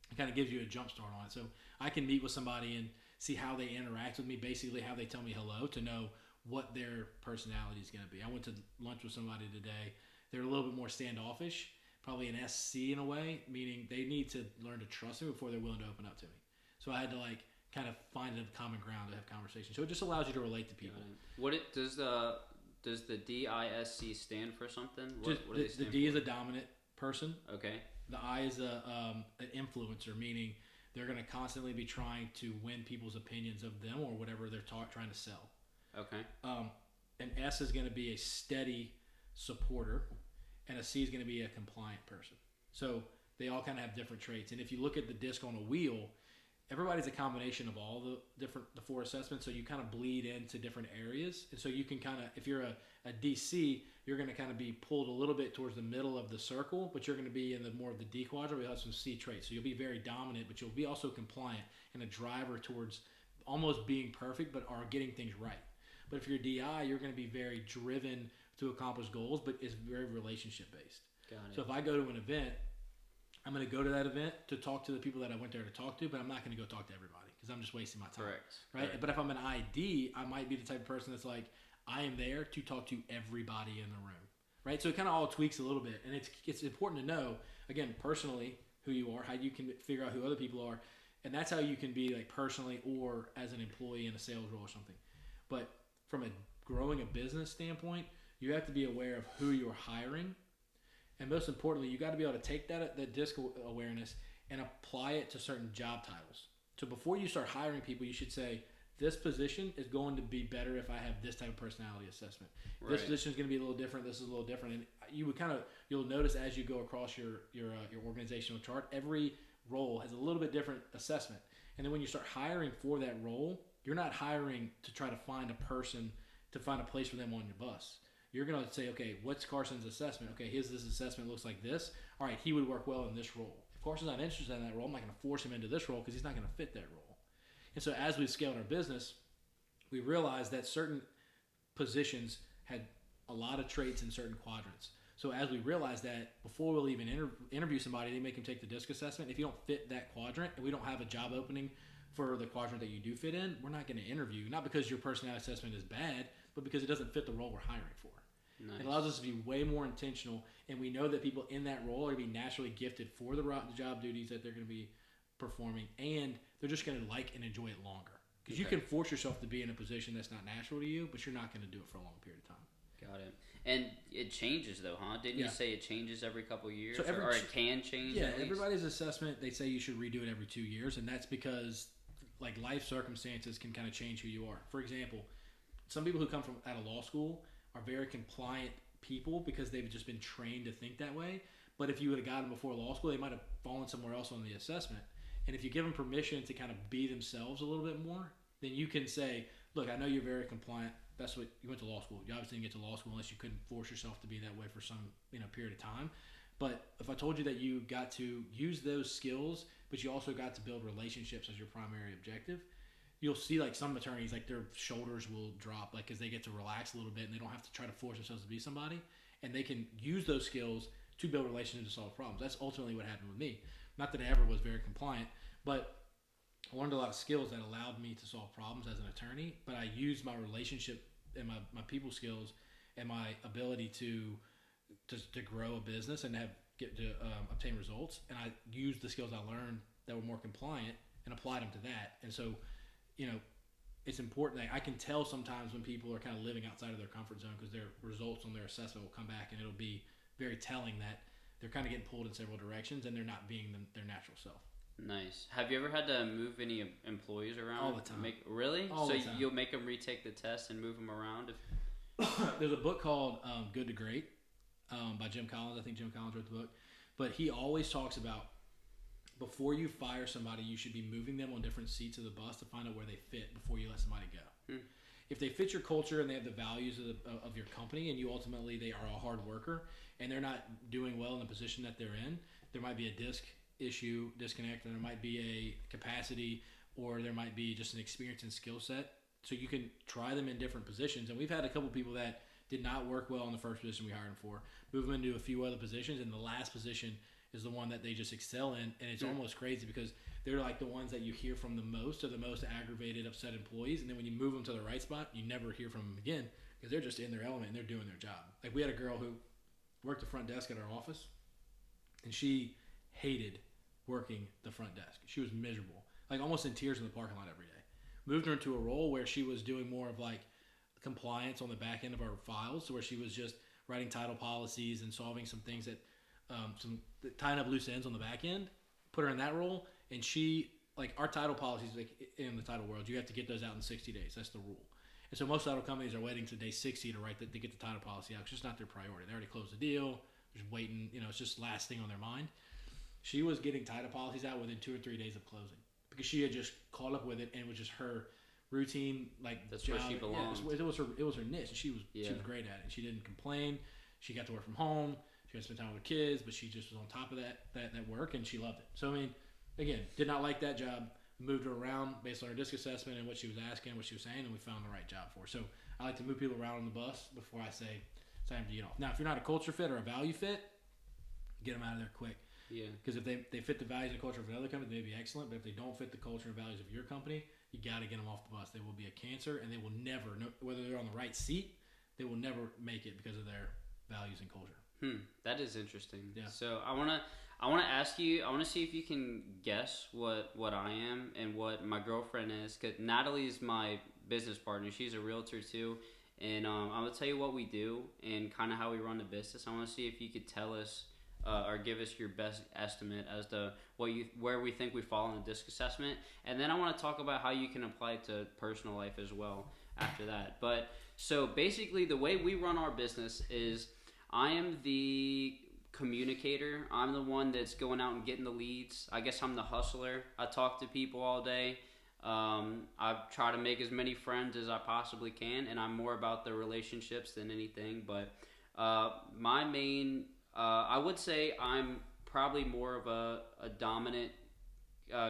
It kind of gives you a jump start on it. So I can meet with somebody and see how they interact with me, basically how they tell me hello, to know what their personality is going to be. I went to lunch with somebody today. They're a little bit more standoffish, probably an SC in a way, meaning they need to learn to trust me before they're willing to open up to me. So I had to like kind of find a common ground to have conversations. So it just allows you to relate to people. Does the DISC stand for something? What do they stand the D for? is a dominant person. Okay. The I is an influencer, meaning they're going to constantly be trying to win people's opinions of them or whatever they're trying to sell. Okay. An S is going to be a steady supporter, and a C is going to be a compliant person. So they all kind of have different traits. And if you look at the DISC on a wheel, everybody's a combination of all the four assessments, so you kind of bleed into different areas. And so you can kind of, if you're a DC, you're going to kind of be pulled a little bit towards the middle of the circle, but you're going to be in the more of the D quadrant. You'll have some C traits. So you'll be very dominant, but you'll be also compliant and a driver towards almost being perfect, but are getting things right. But if you're DI, you're going to be very driven to accomplish goals, but it's very relationship based. Got it. So if I go to an event, I'm going to go to that event to talk to the people that I went there to talk to, but I'm not going to go talk to everybody because I'm just wasting my time. Correct. Right? But if I'm an ID, I might be the type of person that's like, I am there to talk to everybody in the room. Right? So it kind of all tweaks a little bit. And it's important to know, again, personally, who you are, how you can figure out who other people are. And that's how you can be like personally or as an employee in a sales role or something. But from growing a business standpoint, you have to be aware of who you're hiring. And most importantly, you got to be able to take that DISC awareness and apply it to certain job titles. So before you start hiring people, you should say, this position is going to be better if I have this type of personality assessment. Right. This position is going to be a little different. This is a little different. And you'll notice as you go across your organizational chart, every role has a little bit different assessment. And then when you start hiring for that role, you're not hiring to try to find a person to find a place for them on your bus. You're going to say, okay, what's Carson's assessment? Okay, this assessment looks like this. All right, he would work well in this role. If Carson's not interested in that role, I'm not going to force him into this role because he's not going to fit that role. And so as we've scaled our business, we realized that certain positions had a lot of traits in certain quadrants. So as we realized that, before we'll even interview somebody, they make them take the DISC assessment. If you don't fit that quadrant and we don't have a job opening for the quadrant that you do fit in, we're not going to interview. Not because your personality assessment is bad, but because it doesn't fit the role we're hiring for. Nice. It allows us to be way more intentional, and we know that people in that role are going to be naturally gifted for the job duties that they're going to be performing, and they're just going to like and enjoy it longer. Because you can force yourself to be in a position that's not natural to you, but you're not going to do it for a long period of time. Got it. And it changes though, huh? Didn't you say it changes every couple of years? So or it can change? Yeah, everybody's assessment, they say you should redo it every 2 years, and that's because like life circumstances can kind of change who you are. For example, some people who come from out of law school are very compliant people because they've just been trained to think that way. But if you would have got them before law school, they might have fallen somewhere else on the assessment. And if you give them permission to kind of be themselves a little bit more, then you can say, look, I know you're very compliant. That's what you went to law school. You obviously didn't get to law school unless you couldn't force yourself to be that way for some period of time. But if I told you that you got to use those skills, but you also got to build relationships as your primary objective, you'll see like some attorneys, like their shoulders will drop, like because they get to relax a little bit and they don't have to try to force themselves to be somebody, and they can use those skills to build relationships to solve problems. That's ultimately what happened with me. Not that I ever was very compliant, but I learned a lot of skills that allowed me to solve problems as an attorney, but I used my relationship and my people skills and my ability to grow a business and obtain results. And I used the skills I learned that were more compliant and applied them to that. And so, it's important that I can tell sometimes when people are kind of living outside of their comfort zone because their results on their assessment will come back and it'll be very telling that they're kind of getting pulled in several directions and they're not being their natural self. Nice. Have you ever had to move any employees around? All the time. Really? All the time. You'll make them retake the test and move them around? There's a book called Good to Great by Jim Collins. I think Jim Collins wrote the book. But he always talks about before you fire somebody, you should be moving them on different seats of the bus to find out where they fit before you let somebody go. If they fit your culture and they have the values of your company and you ultimately they are a hard worker and they're not doing well in the position that they're in, there might be a disconnect, and there might be a capacity or there might be just an experience and skill set. So you can try them in different positions. And we've had a couple people that did not work well in the first position we hired them for, move them into a few other positions, and the last position is the one that they just excel in. And it's almost crazy because they're like the ones that you hear from the most, or the most aggravated, upset employees. And then when you move them to the right spot, you never hear from them again because they're just in their element and they're doing their job. Like we had a girl who worked the front desk at our office, and she hated working the front desk. She was miserable, like almost in tears in the parking lot every day. Moved her into a role where she was doing more of like compliance on the back end of our files, where she was just writing title policies and solving some things that tying up loose ends on the back end. Put her in that role, and she, like, our title policies, like in the title world, you have to get those out in 60 days. That's the rule. And so most title companies are waiting to day 60 to get the title policy out. It's just not their priority. They already closed the deal. They're just waiting. It's just last thing on their mind. She was getting title policies out within 2 or 3 days of closing because she had just caught up with it, and it was just her routine, like, that's job. where she belonged. Yeah, it was her niche, and she was great at it. And she didn't complain. She got to work from home. She got to spend time with kids, but she just was on top of that work, and she loved it. So, I mean, again, did not like that job. Moved her around based on her disc assessment and what she was asking, what she was saying, and we found the right job for her. So I like to move people around on the bus before I say it's time to get off. Now, if you're not a culture fit or a value fit, get them out of there quick. Yeah. Because if they fit the values and culture of another company, they may be excellent. But if they don't fit the culture and values of your company, you got to get them off the bus. They will be a cancer, and they will never, whether they're on the right seat, they will never make it because of their values and culture. That is interesting. Yeah. So I wanna ask you. I wanna see if you can guess what I am and what my girlfriend is. Cause Natalie is my business partner. She's a realtor too, and I'm gonna tell you what we do and kind of how we run the business. I wanna see if you could tell us or give us your best estimate as to where we think we fall in the disc assessment, and then I want to talk about how you can apply it to personal life as well after that. But so basically, the way we run our business is, I am the communicator. I'm the one that's going out and getting the leads. I guess I'm the hustler. I talk to people all day. I try to make as many friends as I possibly can, and I'm more about the relationships than anything. But my main, I would say I'm probably more of a dominant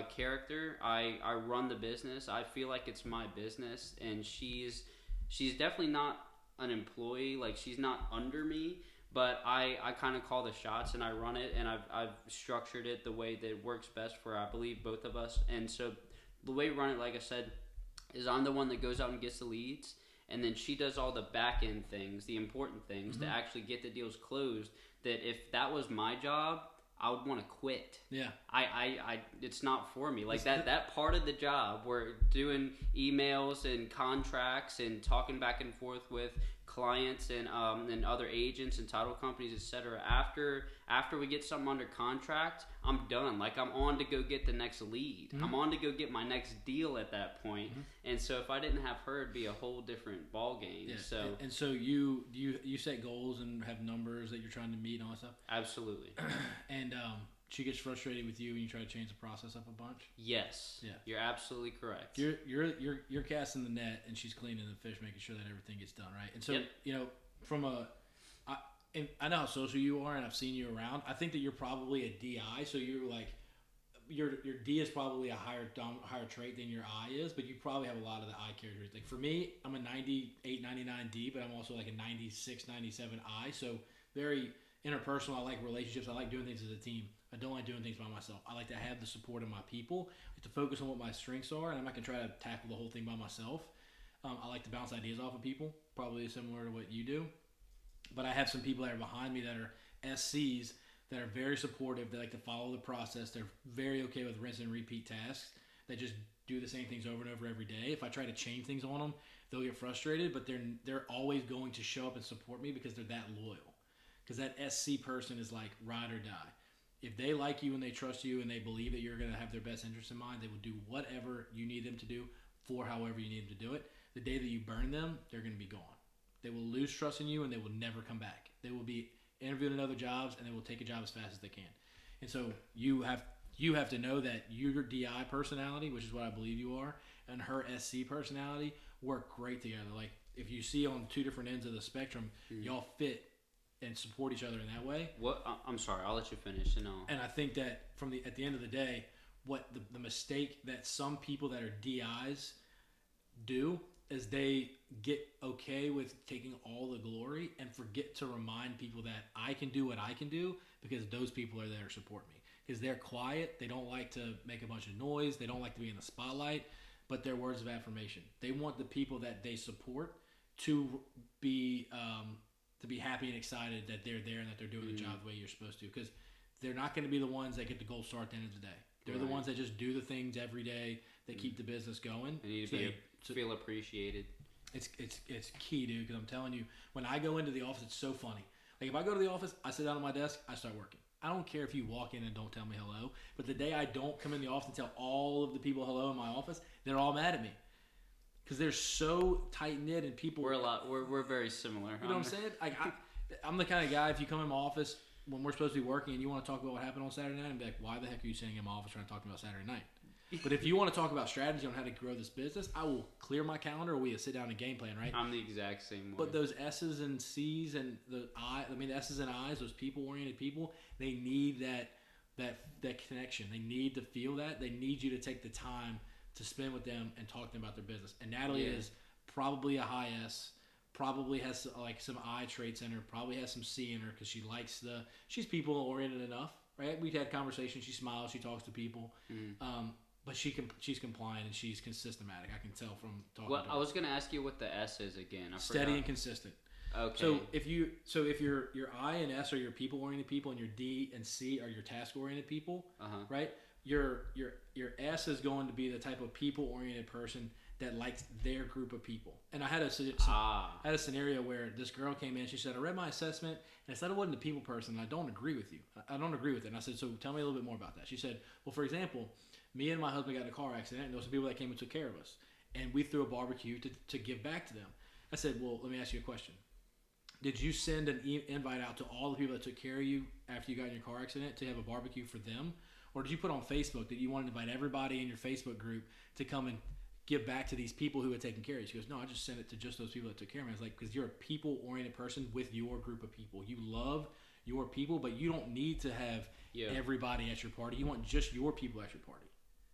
character. I run the business. I feel like it's my business, and she's definitely not an employee. Like, she's not under me, but I kind of call the shots and I run it, and I've structured it the way that works best for, I believe, both of us. And so the way we run it, like I said, is I'm the one that goes out and gets the leads, and then she does all the back end things, the important things, to actually get the deals closed. That if that was my job, I would want to quit. Yeah. I it's not for me. Like that part of the job, we're doing emails and contracts and talking back and forth with clients and other agents and title companies, etc. After we get something under contract, I'm done. Like, I'm on to go get the next lead. I'm on to go get my next deal at that point. And so if I didn't have her, it'd be a whole different ball game. Yeah. So you set goals and have numbers that you're trying to meet and all that stuff? Absolutely. And she gets frustrated with you and you try to change the process up a bunch? Yes. Yeah. You're absolutely correct. You're casting the net and she's cleaning the fish, making sure that everything gets done right. And so, from I know how social you are, and I've seen you around. I think that you're probably a DI, so you're like, your D is probably a higher trait than your I is, but you probably have a lot of the I characteristics. Like, for me, I'm a 98, 99 D, but I'm also like a 96, 97 I, so very interpersonal. I like relationships. I like doing things as a team. I don't like doing things by myself. I like to have the support of my people. I like to focus on what my strengths are, and I'm not going to try to tackle the whole thing by myself. I like to bounce ideas off of people, probably similar to what you do. But I have some people that are behind me that are SCs that are very supportive. They like to follow the process. They're very okay with rinse and repeat tasks. They just do the same things over and over every day. If I try to change things on them, they'll get frustrated, but they're always going to show up and support me because they're that loyal. Because that SC person is like ride or die. If they like you and they trust you and they believe that you're going to have their best interest in mind, they will do whatever you need them to do for however you need them to do it. The day that you burn them, they're going to be gone. They will lose trust in you and they will never come back. They will be interviewing in other jobs and they will take a job as fast as they can. And so you have to know that your DI personality, which is what I believe you are, and her SC personality work great together. Like if you see on two different ends of the spectrum, y'all fit and support each other in that way. What? I'm sorry, I'll let you finish. And I think that at the end of the day, what the mistake that some people that are DIs do is they get okay with taking all the glory and forget to remind people that I can do what I can do because those people are there to support me. Because they're quiet, they don't like to make a bunch of noise, they don't like to be in the spotlight, but they're words of affirmation. They want the people that they support to be happy and excited that they're there and that they're doing the job the way you're supposed to. Because they're not going to be the ones that get the gold star at the end of the day. They're the ones that just do the things every day that keep the business going. They need to feel appreciated. It's key, dude, because I'm telling you, when I go into the office, it's so funny. Like, if I go to the office, I sit down at my desk, I start working. I don't care if you walk in and don't tell me hello, but the day I don't come in the office and tell all of the people hello in my office, they're all mad at me. Because they're so tight-knit and people... We're very similar. You know what I'm saying? Like, I'm the kind of guy, if you come in my office when we're supposed to be working and you want to talk about what happened on Saturday night, I'm like, why the heck are you sitting in my office trying to talk about Saturday night? But if you want to talk about strategy on how to grow this business, I will clear my calendar or we sit down and game plan, right? I'm the exact same way. But those S's and C's and the S's and I's, those people-oriented people, they need that connection. They need to feel that. They need you to take the time to spend with them and talk to them about their business. And Natalie is probably a high S, probably has like some I traits in her, probably has some C in her because she's people-oriented enough, right? We've had conversations. She smiles. She talks to people. But she's compliant and she's systematic. I can tell from talking to her. I was going to ask you what the S is again. Steady and consistent. Okay. So if your I and S are your people-oriented people and your D and C are your task-oriented people, right? Your S is going to be the type of people-oriented person that likes their group of people. And I had a scenario where this girl came in. She said, I read my assessment, and I said I wasn't a people person, and I don't agree with you. I don't agree with it. And I said, so tell me a little bit more about that. She said, well, for example, me and my husband got in a car accident, and there were some people that came and took care of us. And we threw a barbecue to give back to them. I said, well, let me ask you a question. Did you send an invite out to all the people that took care of you after you got in your car accident to have a barbecue for them? Or did you put on Facebook that you wanted to invite everybody in your Facebook group to come and give back to these people who had taken care of you? She goes, no, I just sent it to just those people that took care of me. I was like, because you're a people-oriented person with your group of people. You love your people, but you don't need to have everybody at your party. You want just your people at your party.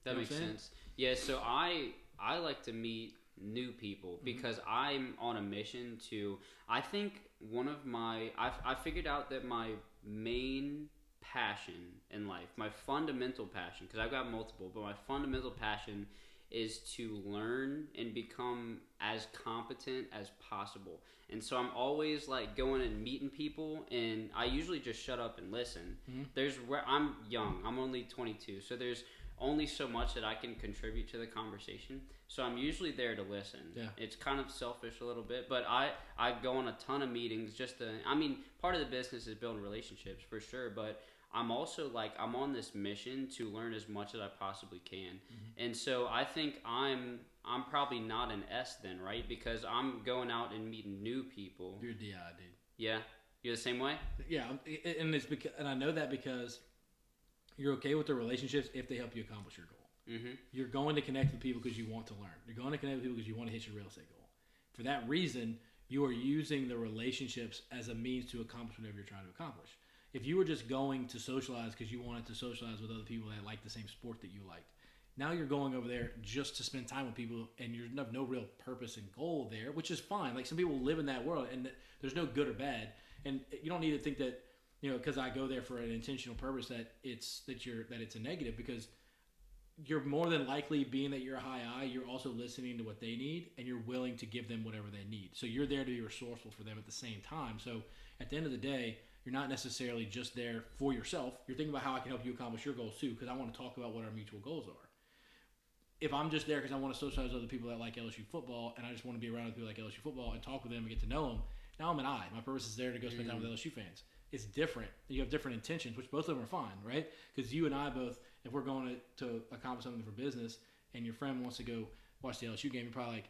That makes sense. Yeah, so I like to meet new people because I'm on a mission to, I think one of my, I figured out that my main passion in life, my fundamental passion, because I've got multiple, but my fundamental passion is to learn and become as competent as possible. And so I'm always like going and meeting people, and I usually just shut up and listen. I'm young, I'm only 22, so there's only so much that I can contribute to the conversation. So I'm usually there to listen. Yeah. It's kind of selfish a little bit, but I go on a ton of meetings part of the business is building relationships for sure, but I'm also I'm on this mission to learn as much as I possibly can. And so I think I'm probably not an S then, right? Because I'm going out and meeting new people. You're a DI, dude. Yeah? You're the same way? Yeah, and it's because, and I know that because you're okay with the relationships if they help you accomplish your goal. You're going to connect with people because you want to learn. You're going to connect with people because you want to hit your real estate goal. For that reason, you are using the relationships as a means to accomplish whatever you're trying to accomplish. If you were just going to socialize because you wanted to socialize with other people that like the same sport that you liked, now you're going over there just to spend time with people and you have no real purpose and goal there, which is fine. Like some people live in that world and there's no good or bad. And you don't need to think that because I go there for an intentional purpose that it's a negative, because you're more than likely, being that you're a high I, you're also listening to what they need, and you're willing to give them whatever they need. So you're there to be resourceful for them at the same time. So at the end of the day, you're not necessarily just there for yourself. You're thinking about how I can help you accomplish your goals too, because I want to talk about what our mutual goals are. If I'm just there because I want to socialize with other people that like LSU football, and I just want to be around with people like LSU football and talk with them and get to know them, now I'm an I. My purpose is there to go spend time with LSU fans. It's different. You have different intentions, which both of them are fine, right? Because you and I both, if we're going to accomplish something for business, and your friend wants to go watch the LSU game, you're probably like,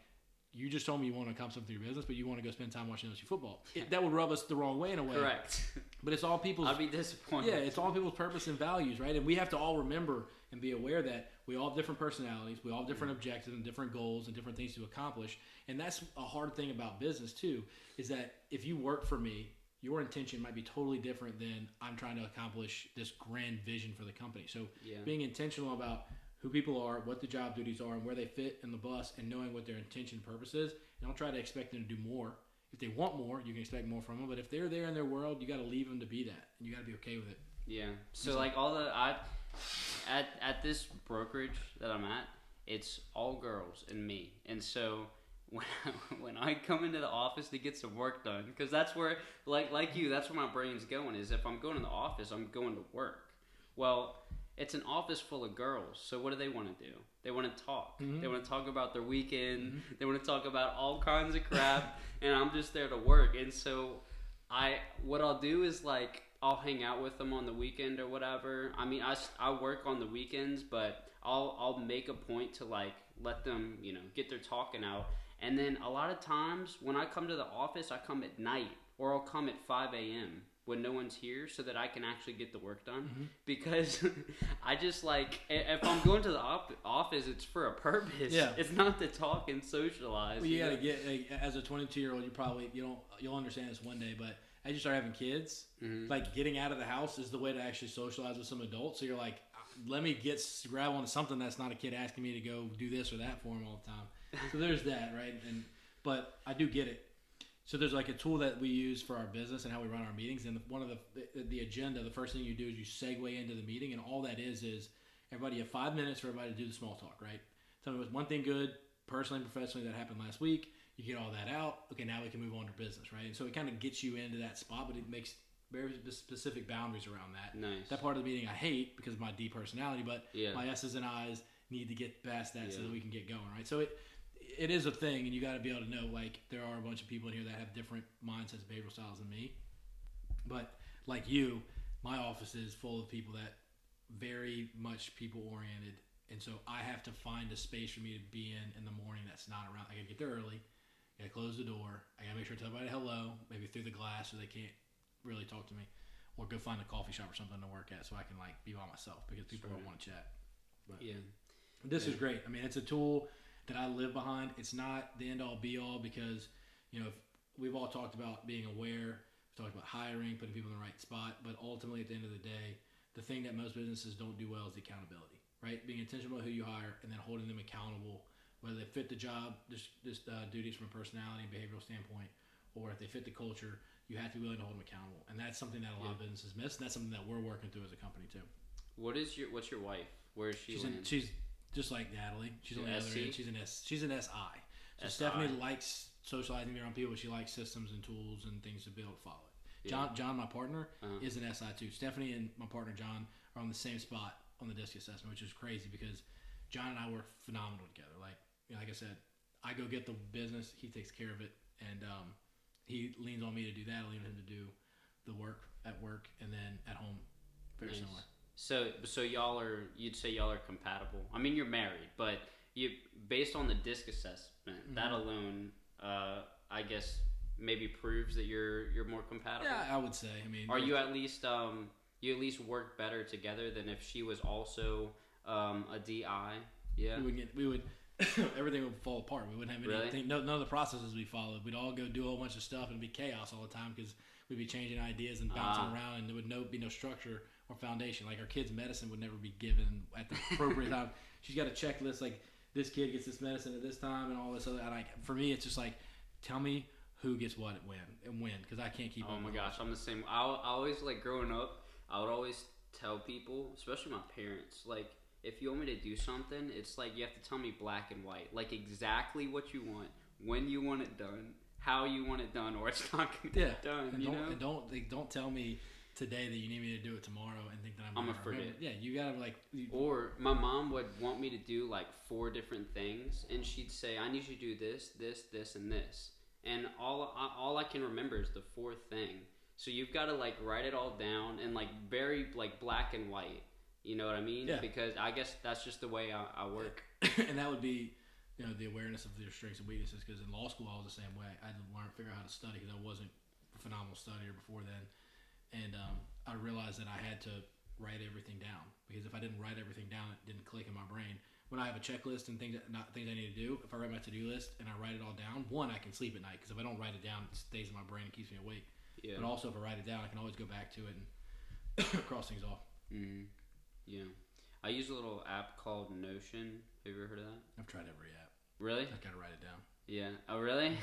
you just told me you want to accomplish something for your business, but you want to go spend time watching LSU football. That would rub us the wrong way in a way. Correct. But it's all people's... I'd be disappointed. Yeah, it's all people's purpose and values, right? And we have to all remember and be aware that we all have different personalities, we all have different objectives and different goals and different things to accomplish. And that's a hard thing about business too, is that if you work for me, your intention might be totally different than I'm trying to accomplish this grand vision for the company. So being intentional about who people are, what the job duties are, and where they fit in the bus, and knowing what their intention and purpose is. And don't try to expect them to do more. If they want more, you can expect more from them. But if they're there in their world, you got to leave them to be that, and you got to be okay with it. Yeah. So like at this brokerage that I'm at, it's all girls and me, and so when I come into the office to get some work done, because that's where, like you, that's where my brain's going, is if I'm going to the office, I'm going to work. Well, it's an office full of girls, so what do they want to do? They want to talk. Mm-hmm. They want to talk about their weekend. Mm-hmm. They want to talk about all kinds of crap, and I'm just there to work. And so what I'll do is, like, I'll hang out with them on the weekend or whatever. I mean, I work on the weekends, but I'll make a point to, like, let them, get their talking out. And then a lot of times when I come to the office, I come at night, or I'll come at 5 a.m. when no one's here, so that I can actually get the work done. Mm-hmm. Because I just, like, if I'm going to the office, it's for a purpose. Yeah. It's not to talk and socialize. Well, you got to get, like, as a 22-year-old, you'll understand this one day, but as you start having kids, like, getting out of the house is the way to actually socialize with some adults. So you're like, let me grab onto something that's not a kid asking me to go do this or that for him all the time. So there's that, right? But I do get it. So there's like a tool that we use for our business and how we run our meetings. And one of the agenda, the first thing you do is you segue into the meeting, and all that is everybody, you have 5 minutes for everybody to do the small talk, right? Tell me what's one thing good, personally and professionally, that happened last week. You get all that out. Okay, now we can move on to business, right? And so it kind of gets you into that spot, but it makes very specific boundaries around that. Nice. That part of the meeting I hate because of my D personality, but my S's and I's need to get past that so that we can get going, right? So it is a thing, and you got to be able to know, like, there are a bunch of people in here that have different mindsets, behavioral styles than me. But like you, my office is full of people that very much people oriented, and so I have to find a space for me to be in the morning that's not around. I got to get there early. I got to close the door. I got to make sure to tell everybody hello, maybe through the glass so they can't really talk to me, or go find a coffee shop or something to work at so I can, like, be by myself, because people don't want to chat. But this is great. I mean, it's a tool that I live behind. It's not the end-all, be-all, because, if we've all talked about being aware, we've talked about hiring, putting people in the right spot, but ultimately at the end of the day, the thing that most businesses don't do well is the accountability, right? Being intentional about who you hire and then holding them accountable, whether they fit the job, duties from a personality and behavioral standpoint, or if they fit the culture, you have to be willing to hold them accountable. And that's something that a lot of businesses miss, and that's something that we're working through as a company too. What's your wife? Where is she? She's just like Natalie. She's on the other end. She's an SI. So Stephanie likes socializing around people. She likes systems and tools and things to be able to follow it. John, my partner, is an SI too. Stephanie and my partner John are on the same spot on the DISC assessment, which is crazy because John and I work phenomenal together. Like I said, I go get the business, he takes care of it, and he leans on me to do that. I lean on him to do the work at work, and then at home, very similar. So you'd say y'all are compatible. I mean, you're married, but based on the DISC assessment, that alone, I guess maybe proves that you're more compatible. Yeah, I would say. I mean, are you at least work better together than if she was also a DI? Yeah, we would everything would fall apart. We wouldn't have anything. Really? None of the processes we followed. We'd all go do a whole bunch of stuff and it'd be chaos all the time because we'd be changing ideas and bouncing around, and there would be no structure or foundation. Like our kids' medicine would never be given at the appropriate time. She's got a checklist like this kid gets this medicine at this time and all this other. Like for me, it's just like, tell me who gets what and when, because I can't keep. Oh my gosh, I'm the same. I always like growing up. I would always tell people, especially my parents, like if you want me to do something, it's like you have to tell me black and white, like exactly what you want, when you want it done, how you want it done, or it's not going to get done. And don't tell me today that you need me to do it tomorrow and think that I'm gonna forget. Yeah, you gotta Or my mom would want me to do like 4 different things, and she'd say, "I need you to do this, this, this, and this," and all I can remember is the 4th thing. So you've got to like write it all down and like very like black and white. You know what I mean? Yeah. Because I guess that's just the way I work. And that would be, the awareness of your strengths and weaknesses. Because in law school, I was the same way. I had to figure out how to study because I wasn't a phenomenal studier before then. And I realized that I had to write everything down, because if I didn't write everything down, it didn't click in my brain. When I have a checklist and things I need to do, if I write my to-do list and I write it all down, one, I can sleep at night, because if I don't write it down, it stays in my brain and keeps me awake. Yeah. But also, if I write it down, I can always go back to it and cross things off. Mm-hmm. Yeah. I use a little app called Notion. Have you ever heard of that? I've tried every app. Really? I've got to write it down. Yeah. Oh, really?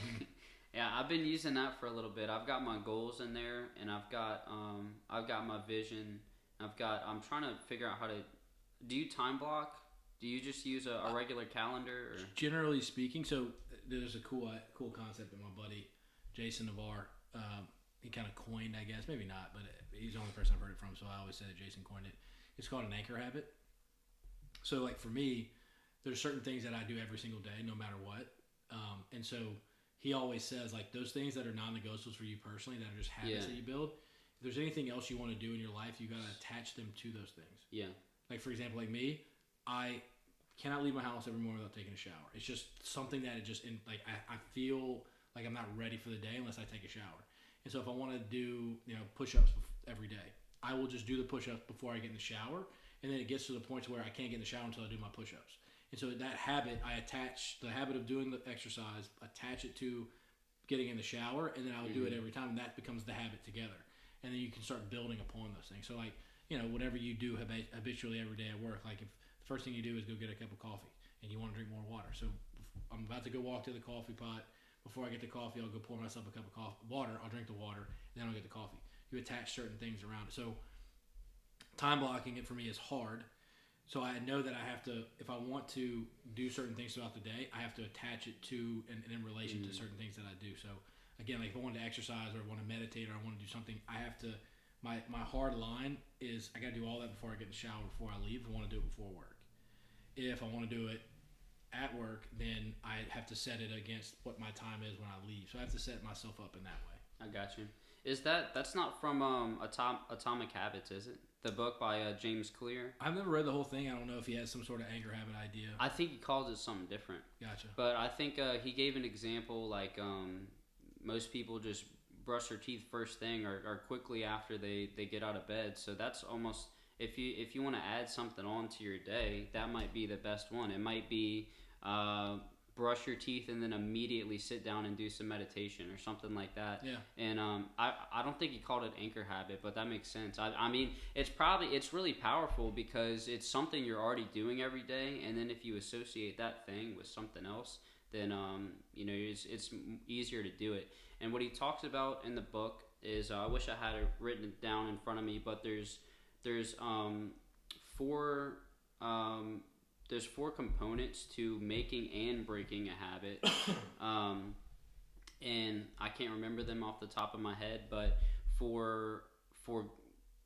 Yeah, I've been using that for a little bit. I've got my goals in there, and I've got my vision. I'm trying to figure out how to. Do you time block? Do you just use a regular calendar? Or? Generally speaking, so there's a cool concept that my buddy Jason Navarre, he kind of coined, I guess. Maybe not, but he's the only person I've heard it from, so I always say that Jason coined it. It's called an anchor habit. So, like, for me, there's certain things that I do every single day, no matter what. And so he always says, like, those things that are non-negotiables for you personally, that are just habits that you build, if there's anything else you want to do in your life, you got to attach them to those things. Yeah. Like, for example, like me, I cannot leave my house every morning without taking a shower. It's just something that I feel like I'm not ready for the day unless I take a shower. And so if I want to do, push-ups every day, I will just do the push-ups before I get in the shower. And then it gets to the point where I can't get in the shower until I do my push-ups. And so that habit, I attach the habit of doing the exercise, attach it to getting in the shower, and then I would do it every time, and that becomes the habit together. And then you can start building upon those things. So, like, whatever you do habitually every day at work, like if the first thing you do is go get a cup of coffee and you want to drink more water. So I'm about to go walk to the coffee pot. Before I get the coffee, I'll go pour myself a cup of water. I'll drink the water, and then I'll get the coffee. You attach certain things around it. So time blocking it for me is hard. So I know that I have to, if I want to do certain things throughout the day, I have to attach it to and in relation to certain things that I do. So again, like if I want to exercise or I want to meditate or I want to do something, I have to, my hard line is I got to do all that before I get in the shower, before I leave. I want to do it before work. If I want to do it at work, then I have to set it against what my time is when I leave. So I have to set myself up in that way. I got you. That's not from Atomic Habits, is it? The book by James Clear? I've never read the whole thing. I don't know if he has some sort of anchor habit idea. I think he calls it something different. Gotcha. But I think he gave an example like most people just brush their teeth first thing or quickly after they get out of bed. So that's almost, if you want to add something on to your day, that might be the best one. It might be brush your teeth and then immediately sit down and do some meditation or something like that. Yeah. And I don't think he called it anchor habit, but that makes sense. I mean, it's really powerful because it's something you're already doing every day, and then if you associate that thing with something else, then it's easier to do it. And what he talks about in the book is I wish I had it written down in front of me, but there's four components to making and breaking a habit, and I can't remember them off the top of my head. But for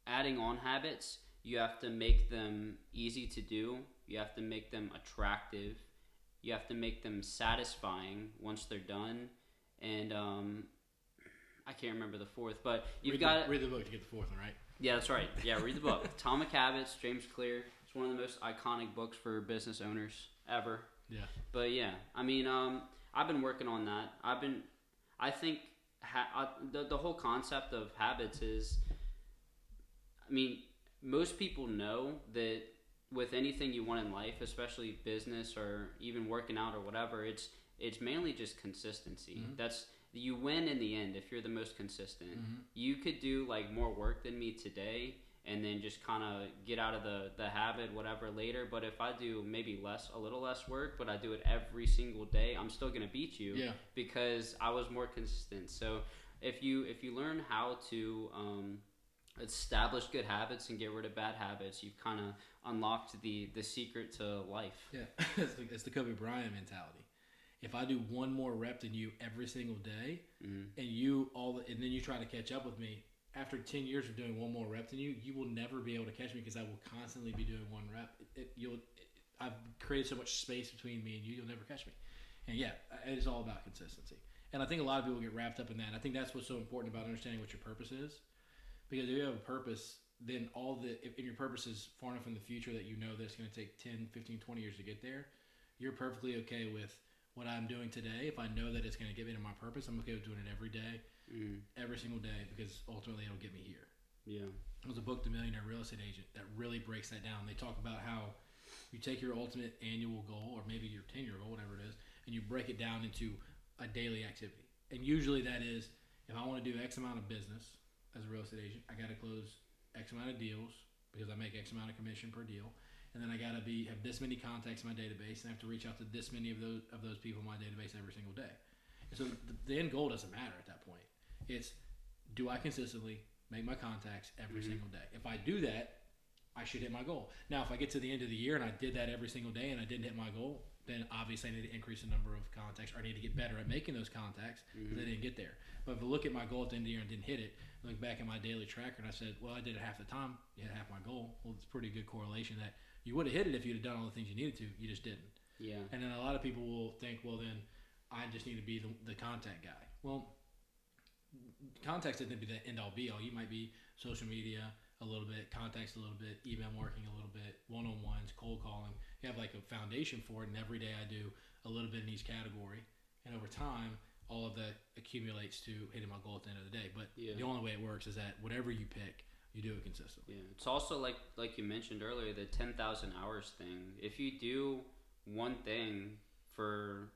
adding on habits, you have to make them easy to do. You have to make them attractive. You have to make them satisfying once they're done, and I can't remember the fourth. But read the book to get the fourth one, right? Yeah, that's right. Yeah, read the book. Atomic Habits, James Clear. It's one of the most iconic books for business owners ever. Yeah. But yeah, I mean, I've been working on that. I think the whole concept of habits is, I mean, most people know that with anything you want in life, especially business or even working out or whatever, it's mainly just consistency. Mm-hmm. You win in the end if you're the most consistent. Mm-hmm. You could do like more work than me today, and then just kind of get out of the habit, whatever, later. But if I do maybe a little less work, but I do it every single day, I'm still gonna beat you because I was more consistent. So if you learn how to establish good habits and get rid of bad habits, you've kind of unlocked the secret to life. Yeah, it's the Kobe Bryant mentality. If I do one more rep than you every single day, and and then you try to catch up with me, after 10 years of doing one more rep than you, you will never be able to catch me because I will constantly be doing one rep. I've created so much space between me and you, you'll never catch me. And yeah, it's all about consistency. And I think a lot of people get wrapped up in that. And I think that's what's so important about understanding what your purpose is. Because if you have a purpose, then if your purpose is far enough in the future that you know that it's going to take 10, 15, 20 years to get there, you're perfectly okay with what I'm doing today. If I know that it's going to get me to my purpose, I'm okay with doing it every day, every single day, because ultimately it'll get me here. Yeah. There's a book, The Millionaire Real Estate Agent, that really breaks that down. They talk about how you take your ultimate annual goal, or maybe your 10-year goal, whatever it is, and you break it down into a daily activity. And usually that is, if I want to do X amount of business as a real estate agent, I got to close X amount of deals because I make X amount of commission per deal. And then I got to have this many contacts in my database, and I have to reach out to this many of those people in my database every single day. And so the end goal doesn't matter at that point. It's, do I consistently make my contacts every single day? If I do that, I should hit my goal. Now, if I get to the end of the year and I did that every single day and I didn't hit my goal, then obviously I need to increase the number of contacts, or I need to get better at making those contacts because I didn't get there. But if I look at my goal at the end of the year and didn't hit it, I look back at my daily tracker and I said, well, I did it half the time. You hit half my goal. Well, it's a pretty good correlation that you would have hit it if you'd have done all the things you needed to. You just didn't. Yeah. And then a lot of people will think, well, then I just need to be the contact guy. Well, contacts doesn't be the end-all be-all. You might be social media a little bit, contacts a little bit, email marketing a little bit, one-on-ones, cold calling. You have like a foundation for it, and every day I do a little bit in each category. And over time, all of that accumulates to hitting my goal at the end of the day. But the only way it works is that whatever you pick, you do it consistently. Yeah, it's also like you mentioned earlier, the 10,000 hours thing. If you do one thing for,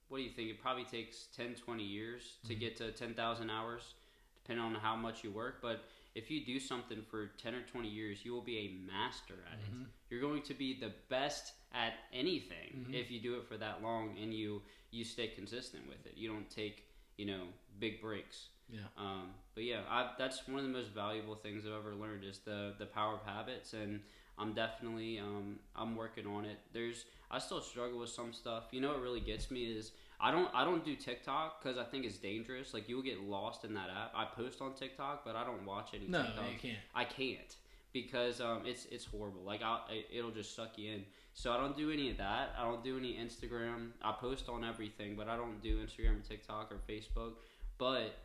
what do you think? It probably takes 10, 20 years to get to 10,000 hours, depending on how much you work. But if you do something for 10 or 20 years, you will be a master at it. You're going to be the best at anything if you do it for that long and you stay consistent with it. You don't take, big breaks. Yeah. But yeah, that's one of the most valuable things I've ever learned is the power of habits, and I'm definitely I'm working on it. I still struggle with some stuff. What really gets me is I don't do TikTok because I think it's dangerous. Like, you'll get lost in that app. I post on TikTok, but I don't watch any TikToks. No, you can't. I can't because it's horrible. Like, it'll just suck you in. So I don't do any of that. I don't do any Instagram. I post on everything, but I don't do Instagram or TikTok or Facebook. But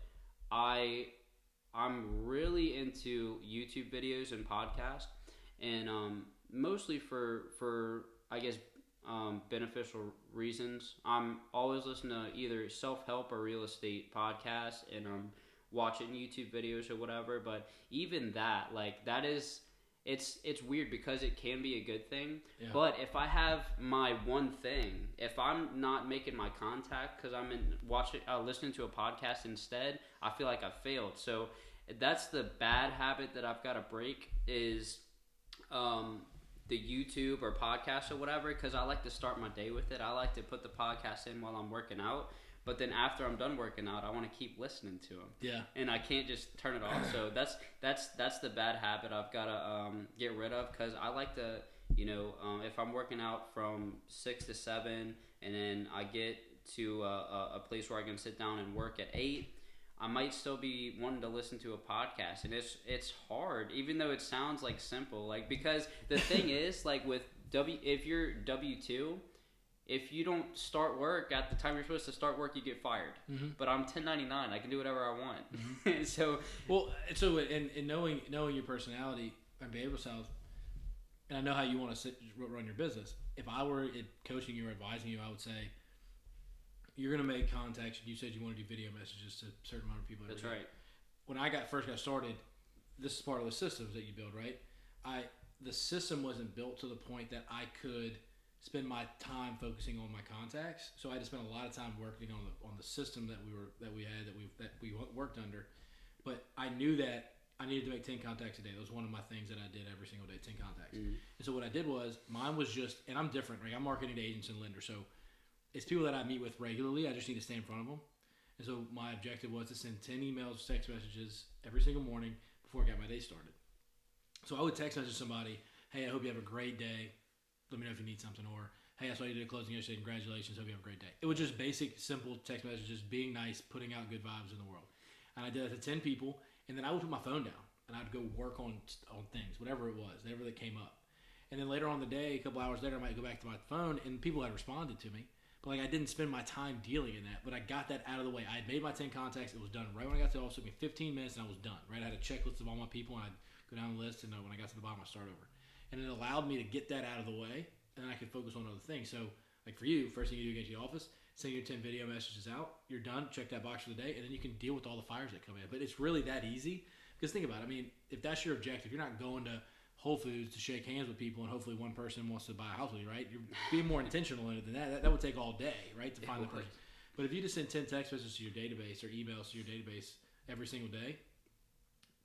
I'm really into YouTube videos and podcasts, and mostly for I guess beneficial reasons. I'm always listening to either self-help or real estate podcasts, and watching YouTube videos or whatever. But even that, it's weird because it can be a good thing. Yeah. But if I have my one thing, if I'm not making my contact because I'm listening to a podcast instead, I feel like I've failed. So that's the bad habit that I've got to break is the YouTube or podcast or whatever, because I like to start my day with it. I like to put the podcast in while I'm working out. But then after I'm done working out, I want to keep listening to them. Yeah. And I can't just turn it off. So that's the bad habit I've got to get rid of, because I like to, if I'm working out from 6 to 7 and then I get to a place where I can sit down and work at 8, I might still be wanting to listen to a podcast. And it's hard, even though it sounds like simple. Because the thing is, with if you're W-2, if you don't start work at the time you're supposed to start work, you get fired. Mm-hmm. But I'm 1099. I can do whatever I want. Mm-hmm. So knowing your personality and behavioral styles, and I know how you want to run your business. If I were coaching you or advising you, I would say you're going to make contacts. You said you want to do video messages to a certain amount of people. That's right. When I first got started, this is part of the systems that you build, right? The system wasn't built to the point that I could spend my time focusing on my contacts. So I had to spend a lot of time working on the system that we worked under. But I knew that I needed to make 10 contacts a day. That was one of my things that I did every single day, 10 contacts. And so what I did was, mine was just, and I'm different, right? I'm marketing to agents and lenders, so it's people that I meet with regularly. I just need to stay in front of them. And so my objective was to send 10 emails, text messages every single morning before I got my day started. So I would text message somebody, hey, I hope you have a great day. Let me know if you need something. Or, hey, I saw you did a closing yesterday. Congratulations. Hope you have a great day. It was just basic, simple text messages, being nice, putting out good vibes in the world. And I did that to 10 people. And then I would put my phone down and I'd go work on things, whatever it was, whatever that came up. And then later on in the day, a couple hours later, I might go back to my phone and people had responded to me. But like I didn't spend my time dealing in that, but I got that out of the way. I had made my 10 contacts. It was done right when I got to the office. It took me 15 minutes and I was done. Right, I had a checklist of all my people and I'd go down the list and when I got to the bottom, I'd start over. And it allowed me to get that out of the way and I could focus on other things. So like for you, first thing you do get to the office, send your 10 video messages out. You're done. Check that box for the day, and then you can deal with all the fires that come in. But it's really that easy. Because think about it. I mean, if that's your objective, you're not going to Whole Foods to shake hands with people and hopefully one person wants to buy a house with you, right? You're being more intentional in it than that. That would take all day, right, to find the person. But if you just send 10 text messages to your database or emails to your database every single day,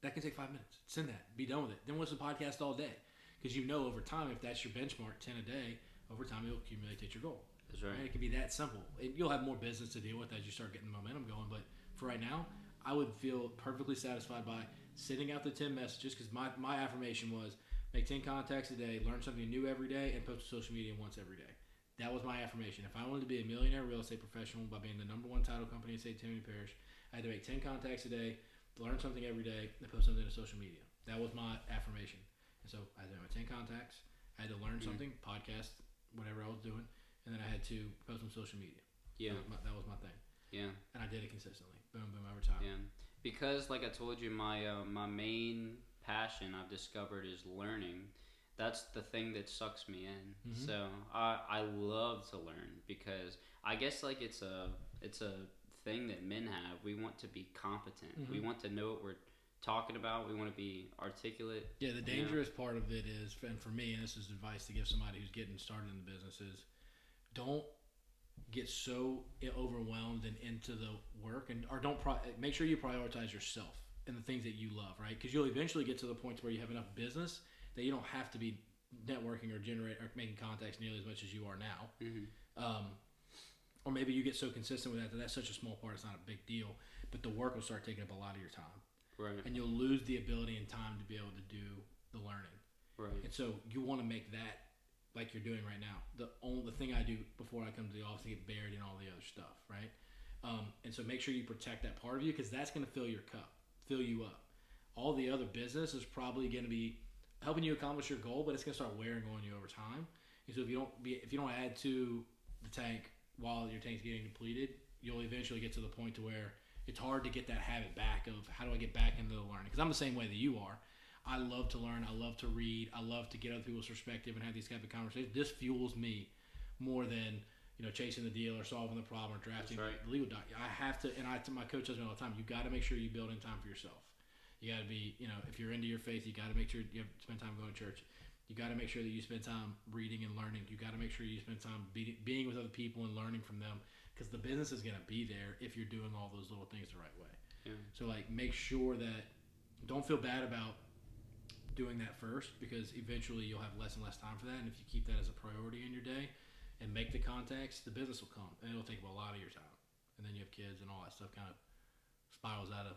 that can take 5 minutes. Send that. Be done with it. Then listen to the podcast all day. Because you know over time, if that's your benchmark, 10 a day, over time you'll accumulate to your goal. That's right. It can be that simple. You'll have more business to deal with as you start getting the momentum going. But for right now, I would feel perfectly satisfied by sending out the 10 messages because my affirmation was make 10 contacts a day, learn something new every day, and post to social media once every day. That was my affirmation. If I wanted to be a millionaire real estate professional by being the #1 title company in St. Tammany Parish, I had to make 10 contacts a day, learn something every day, and post something to social media. That was my affirmation. And so I had to make 10 contacts. I had to learn something, podcast, whatever I was doing, and then I had to post on social media. Yeah. That was my thing. Yeah. And I did it consistently. Boom, boom, over time. Yeah. Because, like I told you, my main passion I've discovered is learning. That's the thing that sucks me in. Mm-hmm. So I love to learn because I guess like it's a thing that men have. We want to be competent. Mm-hmm. We want to know what we're talking about. We want to be articulate. Yeah, the dangerous part of it is, and for me, and this is advice to give somebody who's getting started in the business, is don't get so overwhelmed and into the work, or make sure you prioritize yourself and the things that you love, right? Because you'll eventually get to the point where you have enough business that you don't have to be networking or making contacts nearly as much as you are now. Mm-hmm. Or maybe you get so consistent with that's such a small part, it's not a big deal, but the work will start taking up a lot of your time. Right. And you'll lose the ability and time to be able to do the learning. Right. And so you want to make that like you're doing right now. The thing I do before I come to the office is get buried in all the other stuff, right? And so make sure you protect that part of you because that's going to fill your cup, fill you up. All the other business is probably going to be helping you accomplish your goal, but it's going to start wearing on you over time. And so if you don't add to the tank while your tank's getting depleted, you'll eventually get to the point to where it's hard to get that habit back of how do I get back into the learning? Because I'm the same way that you are. I love to learn. I love to read. I love to get other people's perspective and have these type of conversations. This fuels me more than chasing the deal or solving the problem or drafting the legal doc. I have to, and my coach tells me all the time, you got to make sure you build in time for yourself. You got to be, if you're into your faith, you got to make sure you spend time going to church. You got to make sure that you spend time reading and learning. You got to make sure you spend time being with other people and learning from them. Because the business is going to be there if you're doing all those little things the right way. Yeah. So, make sure that don't feel bad about doing that first because eventually you'll have less and less time for that. And if you keep that as a priority in your day and make the contacts, the business will come. And it'll take up a lot of your time. And then you have kids and all that stuff kind of spirals out of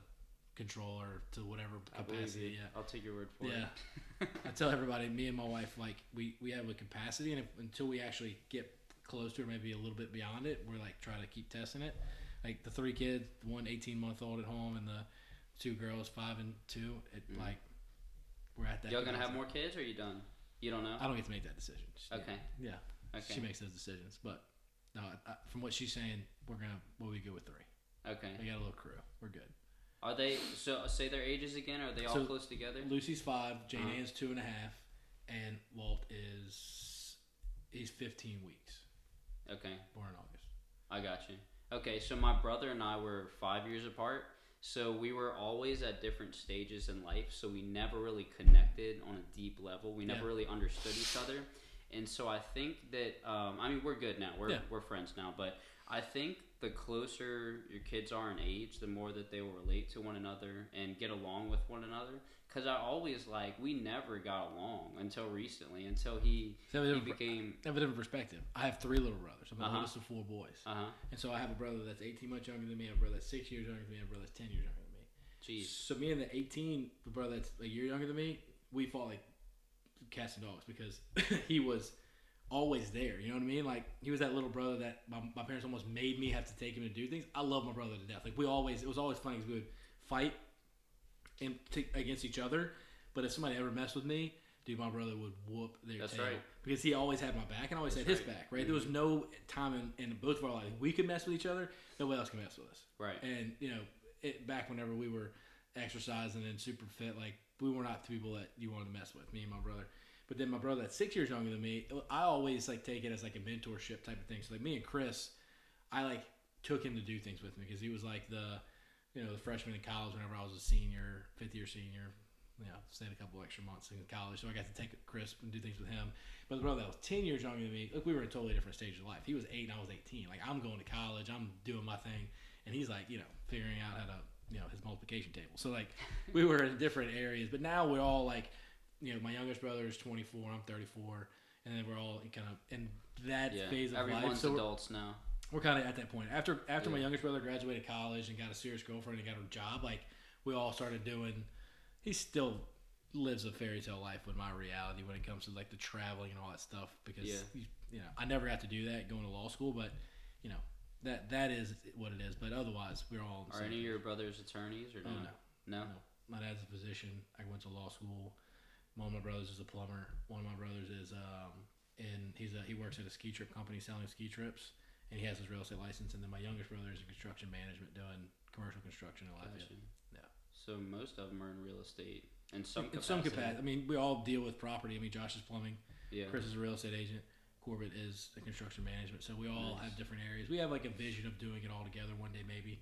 control or to whatever capacity. Yeah. I'll take your word for it. Yeah. I tell everybody, me and my wife, we have a capacity. And until we actually get close to or maybe a little bit beyond it, we're try to keep testing it. The 3 kids, one 18-month-old at home and the 2 girls 5 and 2, we're at that. Y'all gonna have more kids or are you done? You don't know? I don't get to make that decision. Okay. Yeah. Okay. She makes those decisions, but no, from what she's saying, we'll be good with 3. Okay. We got a little crew. We're good. Are they say their ages again? Are they all close together? Lucy's 5, Jane Ann's 2.5, and Walt he's 15 weeks. Okay. Born in August. I got you. Okay, so my brother and I were 5 years apart, so we were always at different stages in life, so we never really connected on a deep level. We never really understood each other, and so I think that we're good now. We're friends now, but I think the closer your kids are in age, the more that they will relate to one another and get along with one another. Because I always we never got along until recently, until he became. I have a different perspective. I have 3 little brothers. I'm the oldest of 4 boys. Uh-huh. And so I have a brother that's 18 months younger than me, I have a brother that's 6 years younger than me, I have a brother that's 10 years younger than me. Jeez. So me and the brother that's a year younger than me, we fought like cats and dogs because he was always there. You know what I mean? Like, he was that little brother that my parents almost made me have to take him to do things. I love my brother to death. Like, it was always funny because we would fight against each other, but if somebody ever messed with me, dude, my brother would whoop their tail. Right. Because he always had my back and always had his back, right? Mm-hmm. There was no time in both of our lives we could mess with each other. Nobody else could mess with us. Right. And, back whenever we were exercising and super fit, like, we were not the people that you wanted to mess with, me and my brother. But then my brother that's 6 years younger than me, I always, take it as, a mentorship type of thing. So, me and Chris, I, took him to do things with me because he was, the freshman in college whenever I was a senior, fifth-year senior. Stayed a couple extra months in college, so I got to take Chris and do things with him. But the brother that was 10 years younger than me, we were in a totally different stage of life. He was 8 and I was 18. I'm going to college, I'm doing my thing, and he's figuring out how to, his multiplication table. So we were in different areas, but now we're all my youngest brother is 24, I'm 34, and then we're all kind of in that phase of life. Everyone's adults now. We're kind of at that point. After my youngest brother graduated college and got a serious girlfriend and got a job, we all started doing. He still lives a fairy tale life with my reality when it comes to the traveling and all that stuff because I never got to do that going to law school, but that is what it is. But otherwise, we're all. Are any of your brothers attorneys or no? No. My dad's a physician. I went to law school. One of my brothers is a plumber. One of my brothers is he works at a ski trip company selling ski trips, and he has his real estate license. And then my youngest brother is in construction management doing commercial construction in Lafayette. Gotcha. So most of them are in real estate in some capacity. I mean, we all deal with property. I mean, Josh is plumbing. Yeah. Chris is a real estate agent. Corbett is a construction management. So we all have different areas. We have a vision of doing it all together one day maybe.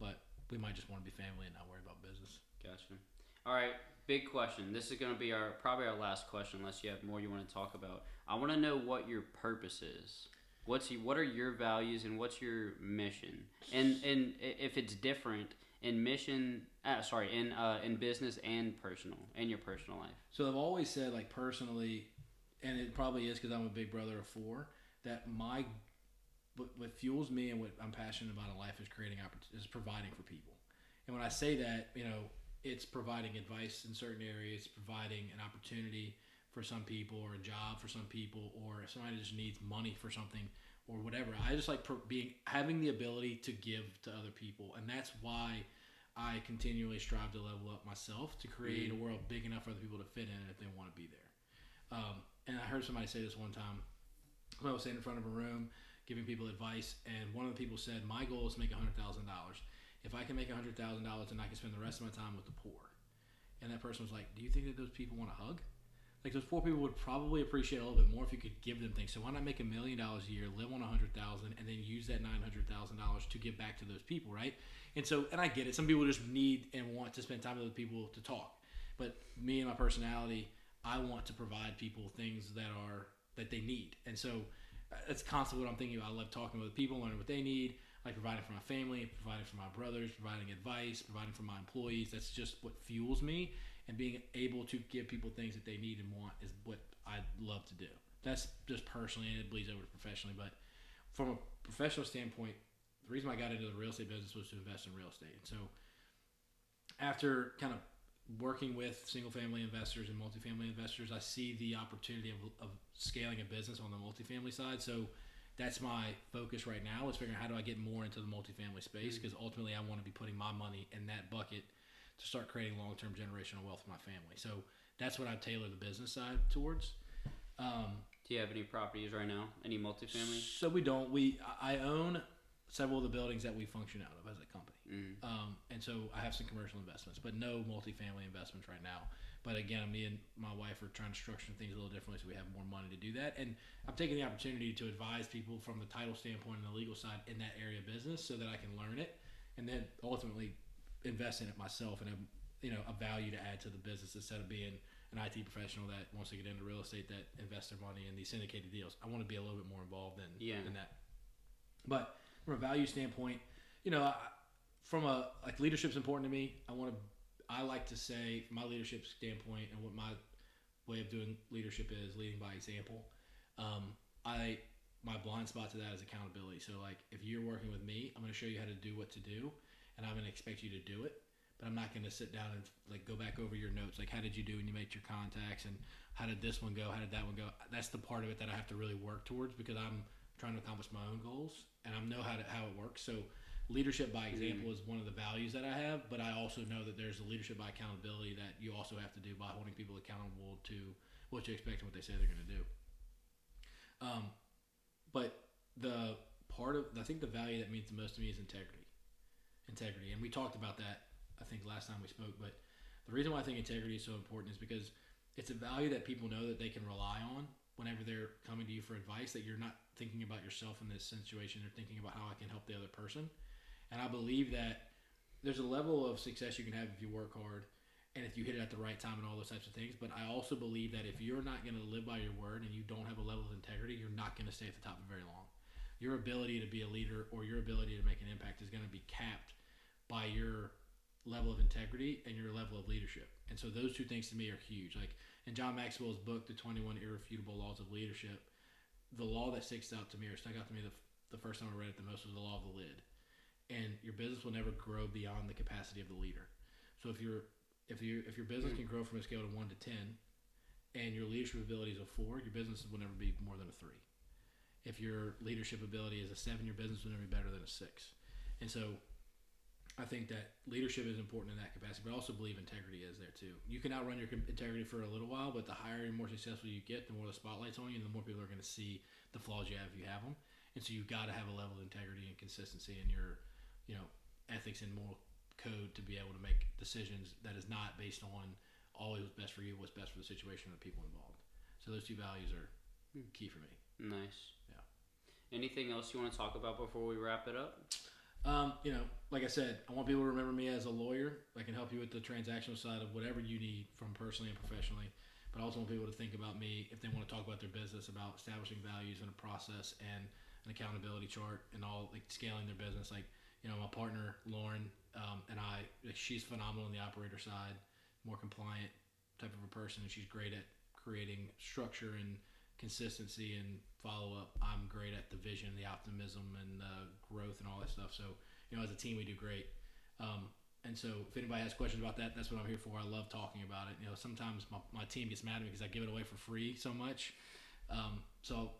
But we might just want to be family and not worry about business. Gotcha. All right. Big question. This is going to be probably our last question unless you have more you want to talk about. I want to know what your purpose is. What are your values and what's your mission? And if it's different in mission, in business and personal, in your personal life. So I've always said, personally, and it probably is because I'm a big brother of 4, that what fuels me and what I'm passionate about in life is providing for people. And when I say that, it's providing advice in certain areas, providing an opportunity for some people or a job for some people, or if somebody just needs money for something or whatever. I just having the ability to give to other people, and that's why I continually strive to level up myself to create a world big enough for other people to fit in if they want to be there. And I heard somebody say this one time. I was sitting in front of a room giving people advice, and one of the people said, "My goal is to make $100,000. If I can make $100,000, then I can spend the rest of my time with the poor." And that person was like, "Do you think that those people want a hug?" Those poor people would probably appreciate a little bit more if you could give them things. So why not make $1 million a year, live on $100,000, and then use that $900,000 to give back to those people, right? And I get it. Some people just need and want to spend time with other people to talk. But me and my personality, I want to provide people things that they need. And so that's constantly what I'm thinking about. I love talking with people, learning what they need, providing for my family, providing for my brothers, providing advice, providing for my employees. That's just what fuels me. And being able to give people things that they need and want is what I love to do. That's just personally, and it bleeds over to professionally. But from a professional standpoint, the reason I got into the real estate business was to invest in real estate. And so after kind of working with single-family investors and multifamily investors, I see the opportunity of scaling a business on the multifamily side. So that's my focus right now is figuring out how do I get more into the multifamily space, because ultimately I want to be putting my money in that bucket to start creating long-term generational wealth for my family. So that's what I've tailored the business side towards. Do you have any properties right now? Any multifamily? So we don't. I own several of the buildings that we function out of as a company. And so I have some commercial investments, but no multifamily investments right now. But again, me and my wife are trying to structure things a little differently so we have more money to do that. And I'm taking the opportunity to advise people from the title standpoint and the legal side in that area of business so that I can learn it and then ultimately invest in it myself and have a value to add to the business instead of being an IT professional that wants to get into real estate that invests their money in these syndicated deals. I want to be a little bit more involved in that. But from a value standpoint, from a leadership's important to me. I like to say from my leadership standpoint and what my way of doing leadership is leading by example. My blind spot to that is accountability. So if you're working with me, I'm going to show you how to do what to do, and I'm going to expect you to do it. But I'm not going to sit down and go back over your notes. How did you do when you made your contacts, and how did this one go? How did that one go? That's the part of it that I have to really work towards because I'm trying to accomplish my own goals, and I know how it works. So leadership by example is one of the values that I have, but I also know that there's a leadership by accountability that you also have to do by holding people accountable to what you expect and what they say they're going to do. But I think the value that means the most to me is integrity. And we talked about that, I think, last time we spoke. But the reason why I think integrity is so important is because it's a value that people know that they can rely on whenever they're coming to you for advice, that you're not thinking about yourself in this situation. They're thinking about how I can help the other person. And I believe that there's a level of success you can have if you work hard and if you hit it at the right time and all those types of things. But I also believe that if you're not going to live by your word and you don't have a level of integrity, you're not going to stay at the top for very long. Your ability to be a leader or your ability to make an impact is going to be capped by your level of integrity and your level of leadership. And so those two things to me are huge. In John Maxwell's book, The 21 Irrefutable Laws of Leadership, the law that stuck out to me the first time I read it the most was the law of the lid. And your business will never grow beyond the capacity of the leader. So if your business can grow from a scale of 1 to 10 and your leadership ability is a 4, your business will never be more than a 3. If your leadership ability is a 7, your business will never be better than a 6. And so I think that leadership is important in that capacity, but I also believe integrity is there too. You can outrun your integrity for a little while, but the higher and more successful you get, the more the spotlight's on you, and the more people are going to see the flaws you have if you have them. And so you've got to have a level of integrity and consistency in your, ethics and moral code to be able to make decisions that is not based on always what's best for you, what's best for the situation and the people involved. So those two values are key for me. Nice. Yeah. Anything else you want to talk about before we wrap it up? Like I said, I want people to remember me as a lawyer. I can help you with the transactional side of whatever you need from personally and professionally. But I also want people to think about me if they want to talk about their business, about establishing values and a process and an accountability chart and all, scaling their business. My partner, Lauren, and I, she's phenomenal on the operator side, more compliant type of a person, and she's great at creating structure and consistency and follow-up. I'm great at the vision, the optimism, and growth and all that stuff. So, as a team, we do great. And so if anybody has questions about that, that's what I'm here for. I love talking about it. Sometimes my team gets mad at me because I give it away for free so much. So,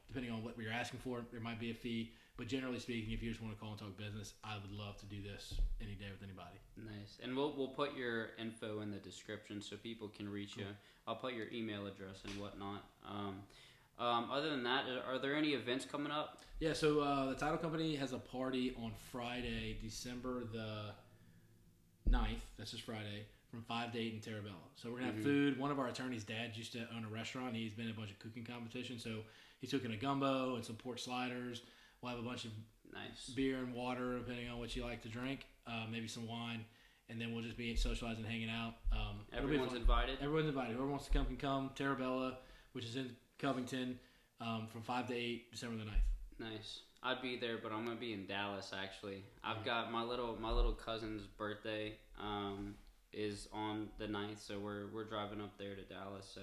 depending on what you're asking for, there might be a fee. But generally speaking, if you just want to call and talk business, I would love to do this any day with anybody. Nice. And we'll put your info in the description so people can reach you. I'll put your email address and whatnot. Other than that, are there any events coming up? Yeah, so the title company has a party on Friday, December the 9th. That's just Friday, from 5 to 8 in Terabella. So we're going to have food. One of our attorney's dads used to own a restaurant. He's been in a bunch of cooking competitions. So he's cooking a gumbo and some pork sliders. We'll have a bunch of beer and water, depending on what you like to drink, maybe some wine, and then we'll just be socializing, hanging out. Everyone's invited? Everyone's invited. Whoever wants to come can come. Terabella, which is in Covington, from 5 to 8, December the 9th. Nice. I'd be there, but I'm going to be in Dallas, actually. I've got my little cousin's birthday is on the 9th, so we're driving up there to Dallas, so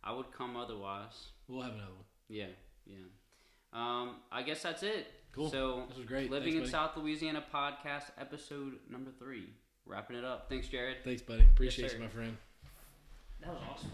I would come otherwise. We'll have another one. Yeah. I guess that's it. Cool. So this was great. Living Thanks, in South Louisiana podcast, episode number 3. Wrapping it up. Thanks, Jared. Thanks, buddy. Appreciate you, my friend. That was awesome.